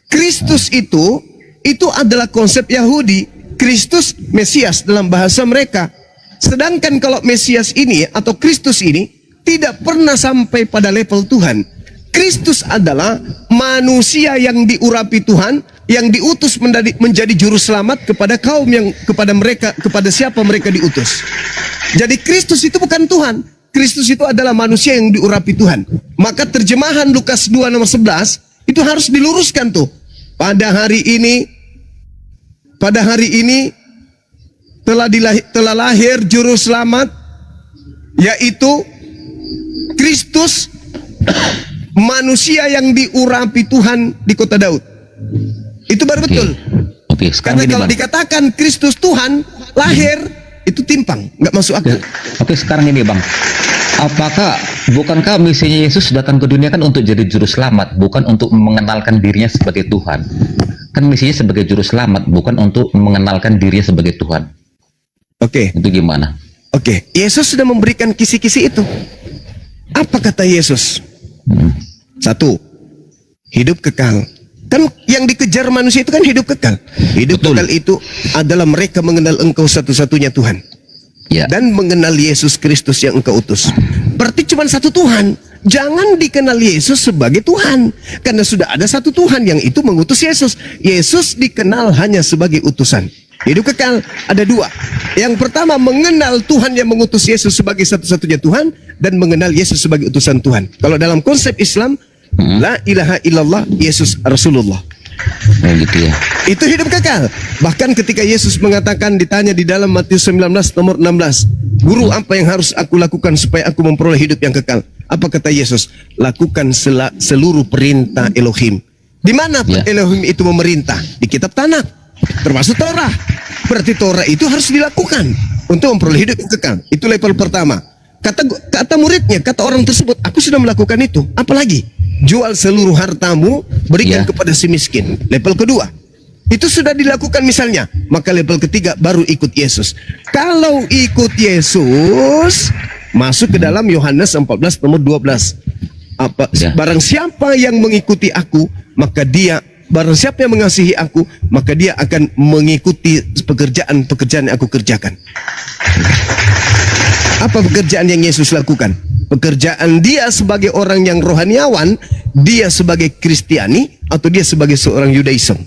Kristus itu adalah konsep Yahudi. Kristus Mesias dalam bahasa mereka. Sedangkan kalau Mesias ini atau Kristus ini tidak pernah sampai pada level Tuhan. Kristus adalah manusia yang diurapi Tuhan, yang diutus menjadi juru selamat kepada kaum yang kepada siapa mereka diutus. Jadi Kristus itu bukan Tuhan. Kristus itu adalah manusia yang diurapi Tuhan. Maka terjemahan Lukas 2 nomor 11 itu harus diluruskan tuh. Pada hari ini telah lahir juru selamat, yaitu Kristus, manusia yang diurapi Tuhan di kota Daud. Itu baru betul. Oke, sekarang Karena gini, kalau Bang. dikatakan Kristus Tuhan lahir, itu timpang, nggak masuk akal. Oke, sekarang ini Bang. Bukankah misinya Yesus datang ke dunia kan untuk jadi juru selamat, bukan untuk mengenalkan dirinya sebagai Tuhan? Kan misinya sebagai juru selamat, bukan untuk mengenalkan dirinya sebagai Tuhan. Oke. Itu gimana? Oke, Yesus sudah memberikan kisi-kisi itu. Apa kata Yesus? Satu, hidup kekal. Kan yang dikejar manusia itu kan hidup kekal. Hidup kekal itu adalah mereka mengenal Engkau satu-satunya Tuhan. Ya. Dan mengenal Yesus Kristus yang Engkau utus. Berarti cuma satu Tuhan. Jangan dikenal Yesus sebagai Tuhan. Karena sudah ada satu Tuhan yang itu mengutus Yesus. Yesus dikenal hanya sebagai utusan. Hidup kekal ada dua. Yang pertama, mengenal Tuhan yang mengutus Yesus sebagai satu-satunya Tuhan, dan mengenal Yesus sebagai utusan Tuhan. Kalau dalam konsep Islam, la ilaha illallah Yesus Rasulullah. Oh gitu ya. Itu hidup kekal. Bahkan ketika Yesus mengatakan, ditanya di dalam Matius 19 nomor 16, Guru, apa yang harus aku lakukan supaya aku memperoleh hidup yang kekal? Apa kata Yesus? Lakukan seluruh perintah Elohim. Di mana Elohim itu memerintah? Di kitab Tanakh, termasuk Torah. Berarti Torah itu harus dilakukan untuk memperoleh hidup yang kekal. Itu level pertama. Kata muridnya, kata orang tersebut, aku sudah melakukan itu. Apalagi? Jual seluruh hartamu, berikan kepada si miskin. Level kedua, itu sudah dilakukan misalnya. Maka level ketiga baru ikut Yesus. Kalau ikut Yesus, masuk ke dalam Yohanes 14 nomor 12. Barang siapa yang mengikuti aku, maka barang siapa yang mengasihi aku, maka dia akan mengikuti pekerjaan-pekerjaan yang aku kerjakan. Apa pekerjaan yang Yesus lakukan? Pekerjaan dia sebagai orang yang rohaniawan, dia sebagai Kristiani, atau dia sebagai seorang Yudaism?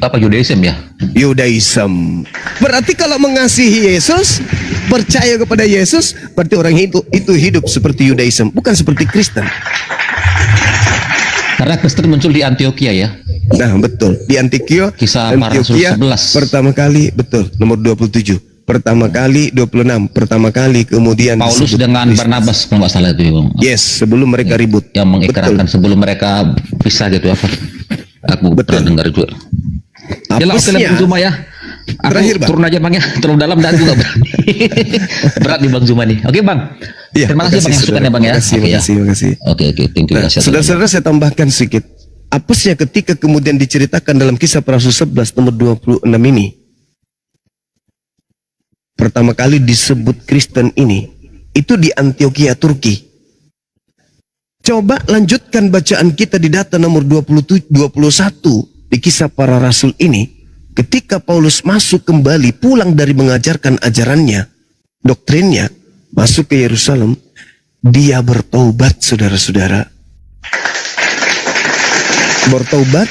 Apa Yudaism ya? Yudaism. Berarti kalau mengasihi Yesus, percaya kepada Yesus, berarti orang itu hidup seperti Yudaism, bukan seperti Kristen. Karena Kristen muncul di Antioquia ya. Nah betul, di Antioquia. Kisah para Rasul 11. Pertama kali, betul, nomor 27. Pertama kali 26, pertama kali kemudian Paulus dengan Barnabas kalau nggak salah itu ya, Bang. Yes, sebelum mereka ribut. Yang mengikrarkan sebelum mereka pisah gitu apa? Aku pernah dengar juga. Yalah, oke lah Bang Zuma ya. Aku Terakhir, Bang. turun aja Bang ya, terlalu dalam dan juga berani. Berat di Bang Zuma nih. Oke Bang. Ya, terima kasih Bang yang suka ya Bang ya. Makasih. Oke, thank you. Saudara-saudara, saya tambahkan sedikit. Apesnya ketika kemudian diceritakan dalam Kisah Para Rasul 11 nomor 26 ini, pertama kali disebut Kristen ini, itu di Antioquia, Turki. Coba lanjutkan bacaan kita di data nomor 21 di Kisah Para Rasul ini. Ketika Paulus masuk kembali, pulang dari mengajarkan ajarannya, doktrinnya, masuk ke Yerusalem, dia bertaubat, saudara-saudara. Bertaubat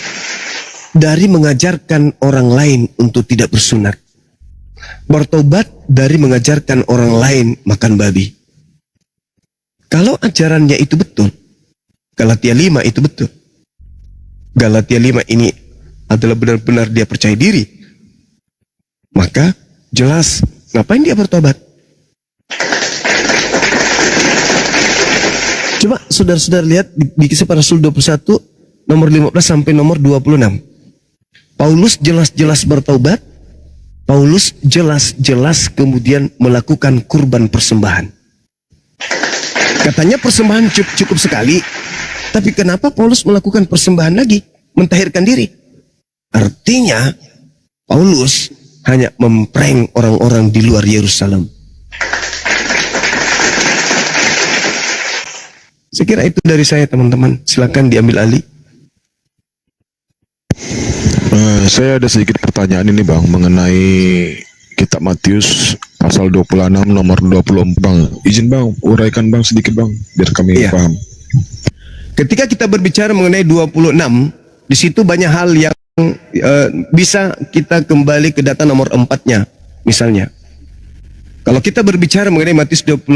dari mengajarkan orang lain untuk tidak bersunat. Bertobat dari mengajarkan orang lain makan babi. Kalau ajarannya itu betul, Galatia 5 itu betul, Galatia 5 ini adalah benar-benar dia percaya diri, maka jelas ngapain dia bertobat. Coba saudara-saudara lihat di Kisah Para Rasul 21 nomor 15 sampai nomor 26. Paulus jelas-jelas bertobat. Paulus jelas-jelas kemudian melakukan kurban persembahan. Katanya persembahan cukup sekali, tapi kenapa Paulus melakukan persembahan lagi, mentahirkan diri? Artinya Paulus hanya memprank orang-orang di luar Yerusalem. Saya kira itu dari saya, teman-teman. Silakan diambil alih. Saya ada sedikit pertanyaan ini Bang, mengenai kitab Matius pasal 26 nomor 20 Bang. Izin Bang, uraikan Bang sedikit Bang, biar kami paham. Ketika kita berbicara mengenai 26, di situ banyak hal yang bisa kita kembali ke data nomor 4-nya. Misalnya, kalau kita berbicara mengenai Matius 26,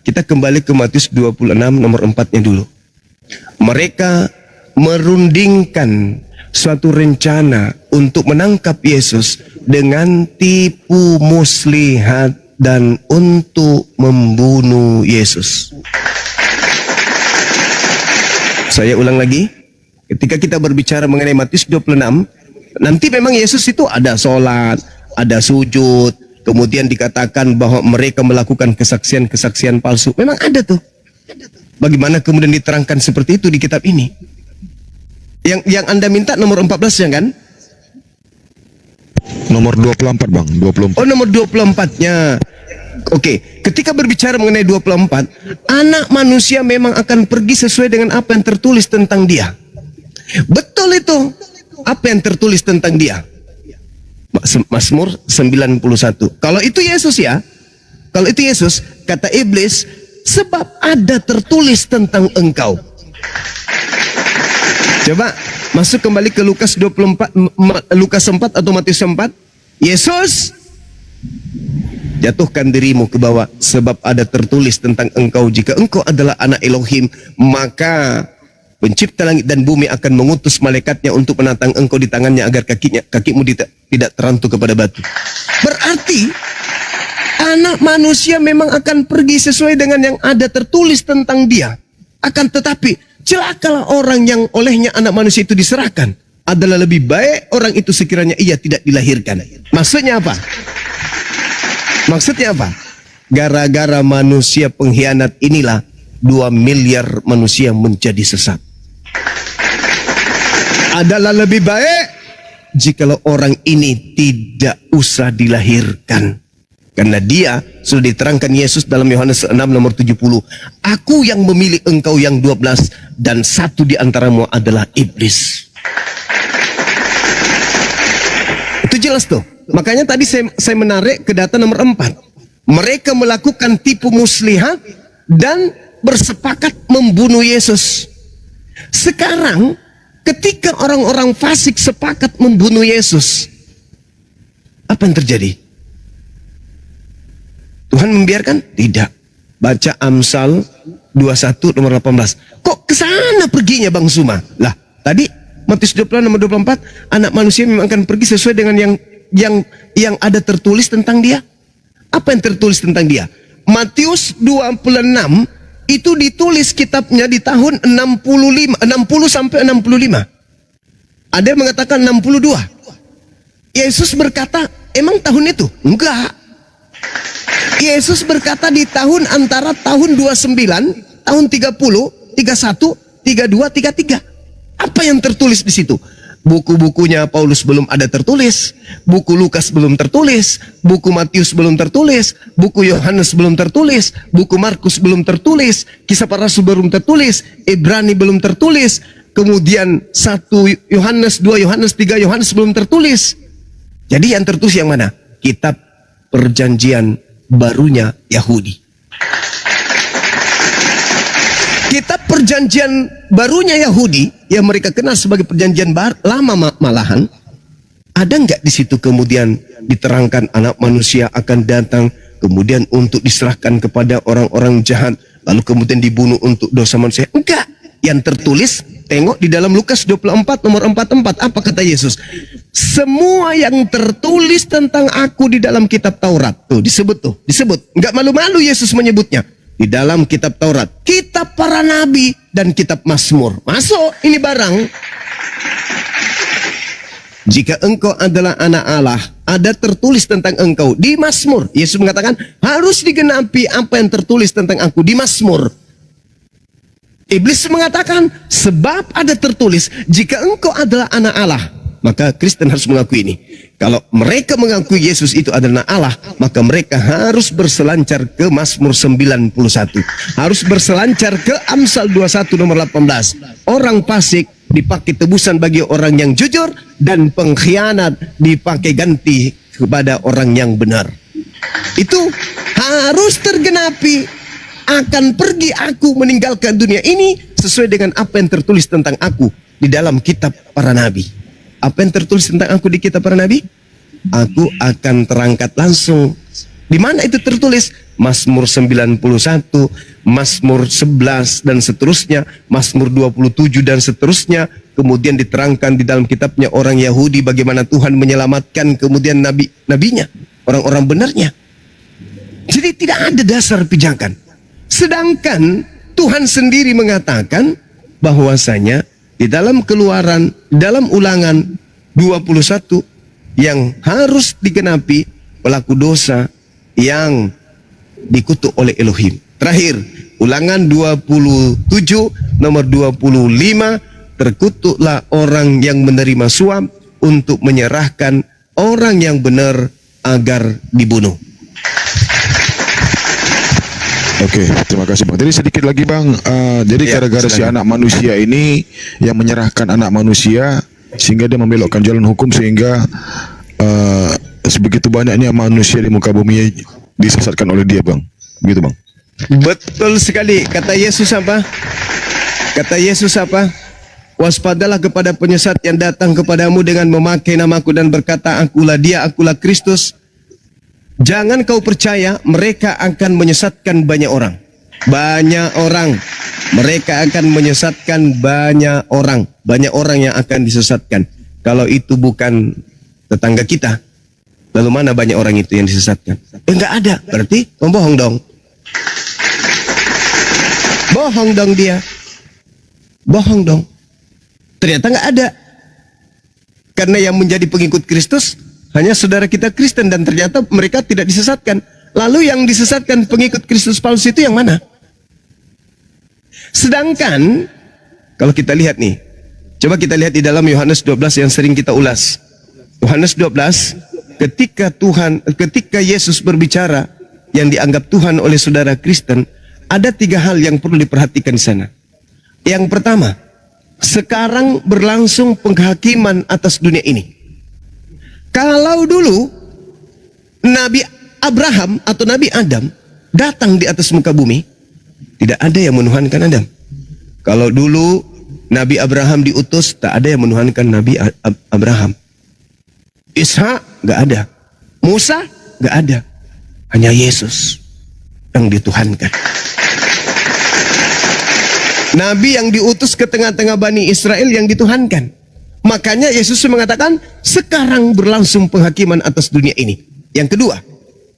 kita kembali ke Matius 26 nomor 4-nya dulu. Mereka merundingkan suatu rencana untuk menangkap Yesus dengan tipu muslihat dan untuk membunuh Yesus. Saya ulang lagi, ketika kita berbicara mengenai Matius 26, nanti memang Yesus itu ada sholat, ada sujud, kemudian dikatakan bahwa mereka melakukan kesaksian-kesaksian palsu. Memang ada tuh. Bagaimana kemudian diterangkan seperti itu di kitab ini? Yang Anda minta nomor 14 ya kan? Nomor 24 bang, 24. Oh, nomor 24-nya. Oke, ketika berbicara mengenai 24, anak manusia memang akan pergi sesuai dengan apa yang tertulis tentang dia. Betul itu. Apa yang tertulis tentang dia? Mazmur 91. Kalau itu Yesus ya, kalau itu Yesus, kata iblis, sebab ada tertulis tentang engkau. Coba masuk kembali ke Lukas 24, Lukas 4 atau Matius 4. Yesus, jatuhkan dirimu ke bawah, sebab ada tertulis tentang engkau, jika engkau adalah anak Elohim, maka pencipta langit dan bumi akan mengutus malaikatnya untuk menatang engkau di tangannya agar kakimu tidak terantuk kepada batu. Berarti anak manusia memang akan pergi sesuai dengan yang ada tertulis tentang dia. Akan tetapi celakalah orang yang olehnya anak manusia itu diserahkan. Adalah lebih baik orang itu sekiranya ia tidak dilahirkan. Maksudnya apa? Maksudnya apa? Gara-gara manusia pengkhianat inilah 2 miliar manusia menjadi sesat. Adalah lebih baik jikalau orang ini tidak usah dilahirkan. Karena dia sudah diterangkan Yesus dalam Yohanes 6 nomor 70. Aku yang memilih engkau yang 12 dan satu di antaramu adalah iblis. Itu jelas tuh. Makanya tadi saya menarik ke data nomor 4. Mereka melakukan tipu muslihat dan bersepakat membunuh Yesus. Sekarang ketika orang-orang fasik sepakat membunuh Yesus, apa yang terjadi? Tuhan membiarkan? Tidak. Baca Amsal 21 nomor 18. Kok kesana perginya Bang Suma? Lah, tadi Matius 20 nomor 24, anak manusia memang akan pergi sesuai dengan yang ada tertulis tentang dia. Apa yang tertulis tentang dia? Matius 26 itu ditulis kitabnya di tahun 60 sampai 65. Ada yang mengatakan 62. Yesus berkata, emang tahun itu? Enggak. Yesus berkata di tahun antara tahun 29, tahun 30, 31, 32, 33. Apa yang tertulis di situ? Buku-bukunya Paulus belum ada tertulis, buku Lukas belum tertulis, buku Matius belum tertulis, buku Yohanes belum tertulis, buku Markus belum tertulis, Kisah Para Rasul belum tertulis, Ibrani belum tertulis, kemudian 1 Yohanes, 2 Yohanes, 3 Yohanes belum tertulis. Jadi yang tertulis yang mana? Kitab Perjanjian Barunya Yahudi. Kitab Perjanjian Barunya Yahudi yang mereka kenal sebagai Perjanjian Lama malahan, ada nggak di situ kemudian diterangkan anak manusia akan datang kemudian untuk diserahkan kepada orang-orang jahat lalu kemudian dibunuh untuk dosa manusia? Enggak. Yang tertulis, tengok di dalam Lukas 24 nomor 44, apa kata Yesus? Semua yang tertulis tentang aku di dalam kitab Taurat, disebut. Enggak malu-malu Yesus menyebutnya. Di dalam kitab Taurat, kitab para nabi, dan kitab Mazmur. Masuk ini barang. Jika engkau adalah anak Allah, ada tertulis tentang engkau di Mazmur. Yesus mengatakan harus digenapi apa yang tertulis tentang aku di Mazmur. Iblis mengatakan sebab ada tertulis jika engkau adalah anak Allah. Maka Kristen harus mengakui ini. Kalau mereka mengakui Yesus itu adalah Allah, maka mereka harus berselancar ke Mazmur 91. Harus berselancar ke Amsal 21 nomor 18. Orang fasik dipakai tebusan bagi orang yang jujur, dan pengkhianat dipakai ganti kepada orang yang benar. Itu harus tergenapi. Akan pergi aku meninggalkan dunia ini sesuai dengan apa yang tertulis tentang aku di dalam kitab para nabi. Apa yang tertulis tentang aku di kitab para nabi? Aku akan terangkat langsung Di mana itu tertulis? Mazmur 91, Mazmur 11 dan seterusnya, Mazmur 27 dan seterusnya. Kemudian diterangkan di dalam kitabnya orang Yahudi bagaimana Tuhan menyelamatkan kemudian nabinya, orang-orang benarnya. Jadi tidak ada dasar pijakan. Sedangkan Tuhan sendiri mengatakan bahwasanya di dalam Keluaran, dalam Ulangan 21 yang harus digenapi pelaku dosa yang dikutuk oleh Elohim. Terakhir, Ulangan 27 nomor 25, terkutuklah orang yang menerima suap untuk menyerahkan orang yang benar agar dibunuh. Oke, terima kasih Bang. Jadi sedikit lagi Bang, jadi Ya, gara-gara si silakan. anak manusia ini yang menyerahkan anak manusia sehingga dia membelokkan jalan hukum sehingga sebegitu banyaknya manusia di muka bumi disesatkan oleh dia Bang. Begitu Bang. Betul sekali. Kata Yesus apa? Kata Yesus apa? Waspadalah kepada penyesat yang datang kepadamu dengan memakai namaku dan berkata, akulah dia, akulah Kristus. Jangan kau percaya, mereka akan menyesatkan banyak orang. Banyak orang. Mereka akan menyesatkan banyak orang. Banyak orang yang akan disesatkan. Kalau itu bukan tetangga kita, lalu mana banyak orang itu yang disesatkan? Enggak ada. Berarti membohong dong. Bohong dong dia. Bohong dong. Ternyata enggak ada. Karena yang menjadi pengikut Kristus hanya saudara kita Kristen, dan ternyata mereka tidak disesatkan. Lalu yang disesatkan pengikut Kristus palsu itu yang mana? Sedangkan kalau kita lihat nih, coba kita lihat di dalam Yohanes 12 yang sering kita ulas. Yohanes 12, ketika Yesus berbicara yang dianggap Tuhan oleh saudara Kristen, ada 3 hal yang perlu diperhatikan di sana. Yang pertama, sekarang berlangsung penghakiman atas dunia ini. Kalau dulu Nabi Abraham atau Nabi Adam datang di atas muka bumi, tidak ada yang menuhankan Adam. Kalau dulu Nabi Abraham diutus, tak ada yang menuhankan Nabi Abraham. Ishak gak ada, Musa gak ada, hanya Yesus yang dituhankan. Nabi yang diutus ke tengah-tengah Bani Israel yang dituhankan. Makanya Yesus mengatakan, sekarang berlangsung penghakiman atas dunia ini. Yang kedua,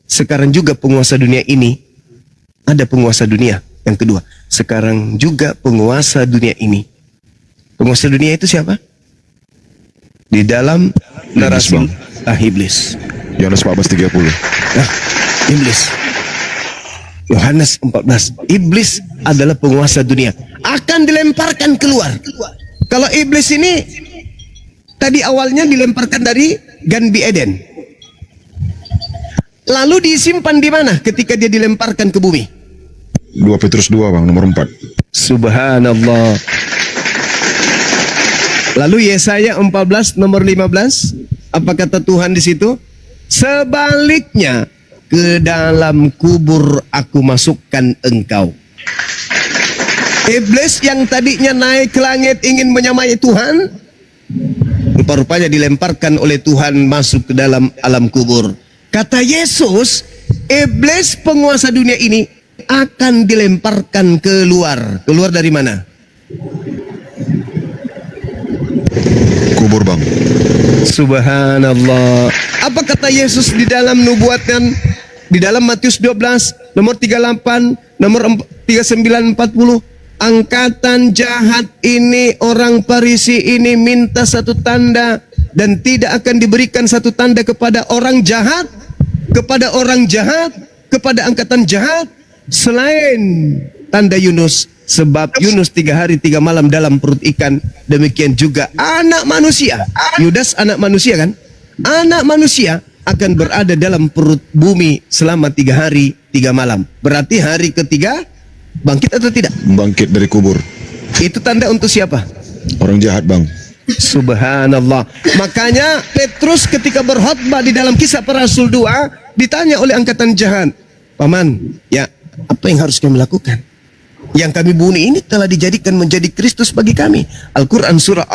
sekarang juga penguasa dunia ini, ada penguasa dunia. Yang kedua, sekarang juga penguasa dunia ini. Penguasa dunia itu siapa? Di dalam narasi iblis. Yohanes 14:30. Nah, iblis. Yohanes 14. Iblis adalah penguasa dunia. Akan dilemparkan keluar. Kalau iblis ini tadi awalnya dilemparkan dari Ganbi Eden. Lalu disimpan di mana ketika dia dilemparkan ke bumi? 2 Petrus 2 Bang, nomor 4. Subhanallah. Lalu Yesaya 14 nomor 15, apa kata Tuhan di situ? Sebaliknya, ke dalam kubur aku masukkan engkau. Iblis yang tadinya naik ke langit ingin menyamai Tuhan, rupa-rupanya dilemparkan oleh Tuhan masuk ke dalam alam kubur. Kata Yesus, iblis penguasa dunia ini akan dilemparkan keluar. Keluar dari mana? Kubur Bang. Subhanallah. Apa kata Yesus di dalam nubuatan di dalam Matius 12 nomor 38, nomor 39, 40? Angkatan jahat ini, orang Farisi ini minta satu tanda, dan tidak akan diberikan satu tanda kepada orang jahat, kepada orang jahat, kepada angkatan jahat selain tanda Yunus. Sebab Yunus 3 hari 3 malam dalam perut ikan, demikian juga anak manusia. Yudas anak manusia kan? Anak manusia akan berada dalam perut bumi selama 3 hari 3 malam. Berarti hari ketiga bangkit atau tidak? Bangkit dari kubur. Itu tanda untuk siapa? Orang jahat Bang. Subhanallah. Makanya Petrus ketika berkhotbah di dalam Kisah Para Rasul 2 ditanya oleh angkatan jahat, Paman, ya apa yang harus kami lakukan? Yang kami bunuh ini telah dijadikan menjadi Kristus bagi kami. Al-Quran surah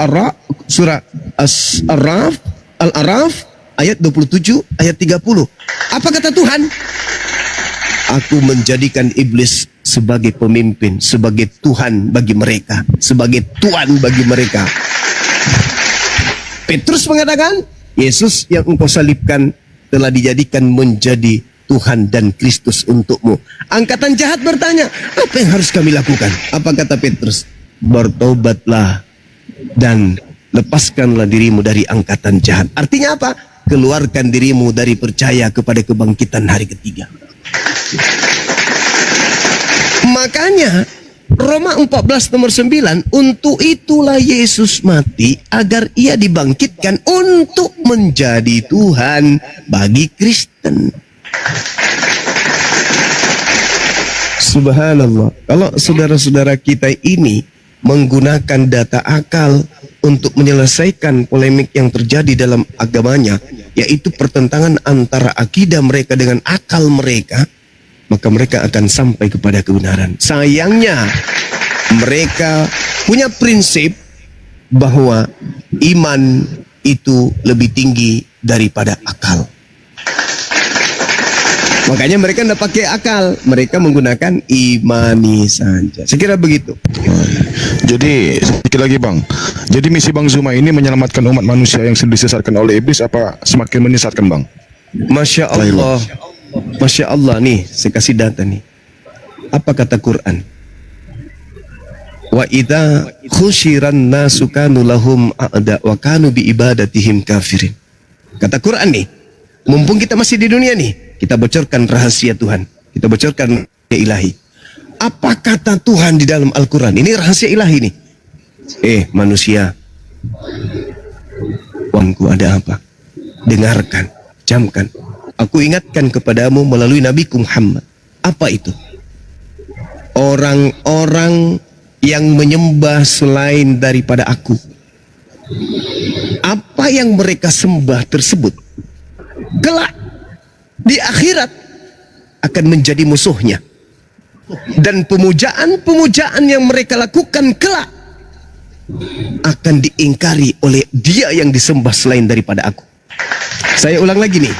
Al-Araf ayat 27 ayat 30. Apa kata Tuhan? Aku menjadikan iblis sebagai pemimpin, sebagai Tuhan bagi mereka, sebagai Tuhan bagi mereka. Petrus mengatakan, Yesus yang engkau salibkan telah dijadikan menjadi Tuhan dan Kristus untukmu. Angkatan jahat bertanya, apa yang harus kami lakukan? Apa kata Petrus? Bertobatlah dan lepaskanlah dirimu dari angkatan jahat. Artinya apa? Keluarkan dirimu dari percaya kepada kebangkitan hari ketiga. Makanya Roma 14 nomor 9, untuk itulah Yesus mati agar ia dibangkitkan untuk menjadi Tuhan bagi Kristen. Subhanallah. Kalau saudara-saudara kita ini menggunakan data akal untuk menyelesaikan polemik yang terjadi dalam agamanya, yaitu pertentangan antara akidah mereka dengan akal mereka, maka mereka akan sampai kepada kebenaran. Sayangnya mereka punya prinsip bahwa iman itu lebih tinggi daripada akal. Makanya mereka tidak pakai akal, mereka menggunakan imani saja. Saya kira begitu. Jadi sedikit lagi bang. Jadi misi Bang Zuma ini menyelamatkan umat manusia yang disesatkan oleh iblis apa semakin menyesatkan bang? Masya Allah. Masya Allah nih, saya kasih data nih. Apa kata Quran? Wa idza khusyiran nasu kanu lahum a'da wa kanu bi ibadatihim kafirin. Kata Quran nih, mumpung kita masih di dunia nih, kita bocorkan rahasia Tuhan, kita bocorkan rahasia ilahi. Apa kata Tuhan di dalam Al-Quran? Ini rahasia ilahi nih. Manusia, uangku ada apa? Dengarkan, camkan. Aku ingatkan kepadamu melalui Nabiku Muhammad. Apa itu? Orang-orang yang menyembah selain daripada aku. Apa yang mereka sembah tersebut kelak di akhirat akan menjadi musuhnya. Dan pemujaan-pemujaan yang mereka lakukan kelak akan diingkari oleh dia yang disembah selain daripada aku. Saya ulang lagi nih.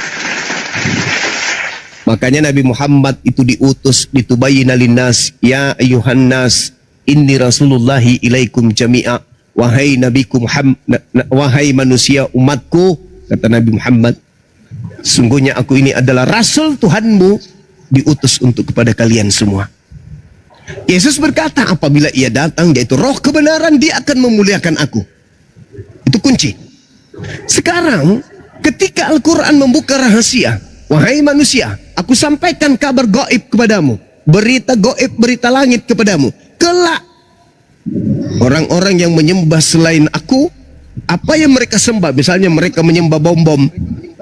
Makanya Nabi Muhammad itu diutus ditubayyina linnas, ya ayuhan nas, inni rasulullahi ilaikum jami'a. Wahai Nabiku Muhammad, wahai manusia umatku, kata Nabi Muhammad, sungguhnya aku ini adalah Rasul Tuhanmu, diutus untuk kepada kalian semua. Yesus berkata, apabila ia datang, yaitu roh kebenaran, dia akan memuliakan aku. Itu kunci. Sekarang, ketika Al-Quran membuka rahasia, wahai manusia, aku sampaikan kabar gaib kepadamu, berita gaib, berita langit kepadamu. Kelak, orang-orang yang menyembah selain aku, apa yang mereka sembah? Misalnya mereka menyembah bom-bom.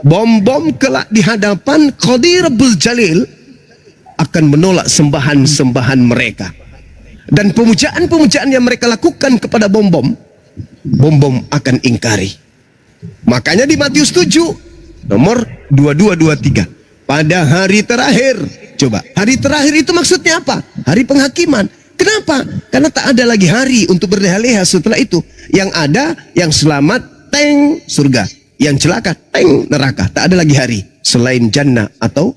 Bom-bom kelak di hadapan Qadirul Jalil akan menolak sembahan-sembahan mereka. Dan pemujaan-pemujaan yang mereka lakukan kepada bom-bom, bom-bom akan ingkari. Makanya di Matius 7 nomor 22-23, pada hari terakhir. Coba, hari terakhir itu maksudnya apa? Hari penghakiman. Kenapa? Karena tak ada lagi hari untuk berleha-leha setelah itu. Yang ada, yang selamat, teng surga. Yang celaka, teng neraka. Tak ada lagi hari selain jannah atau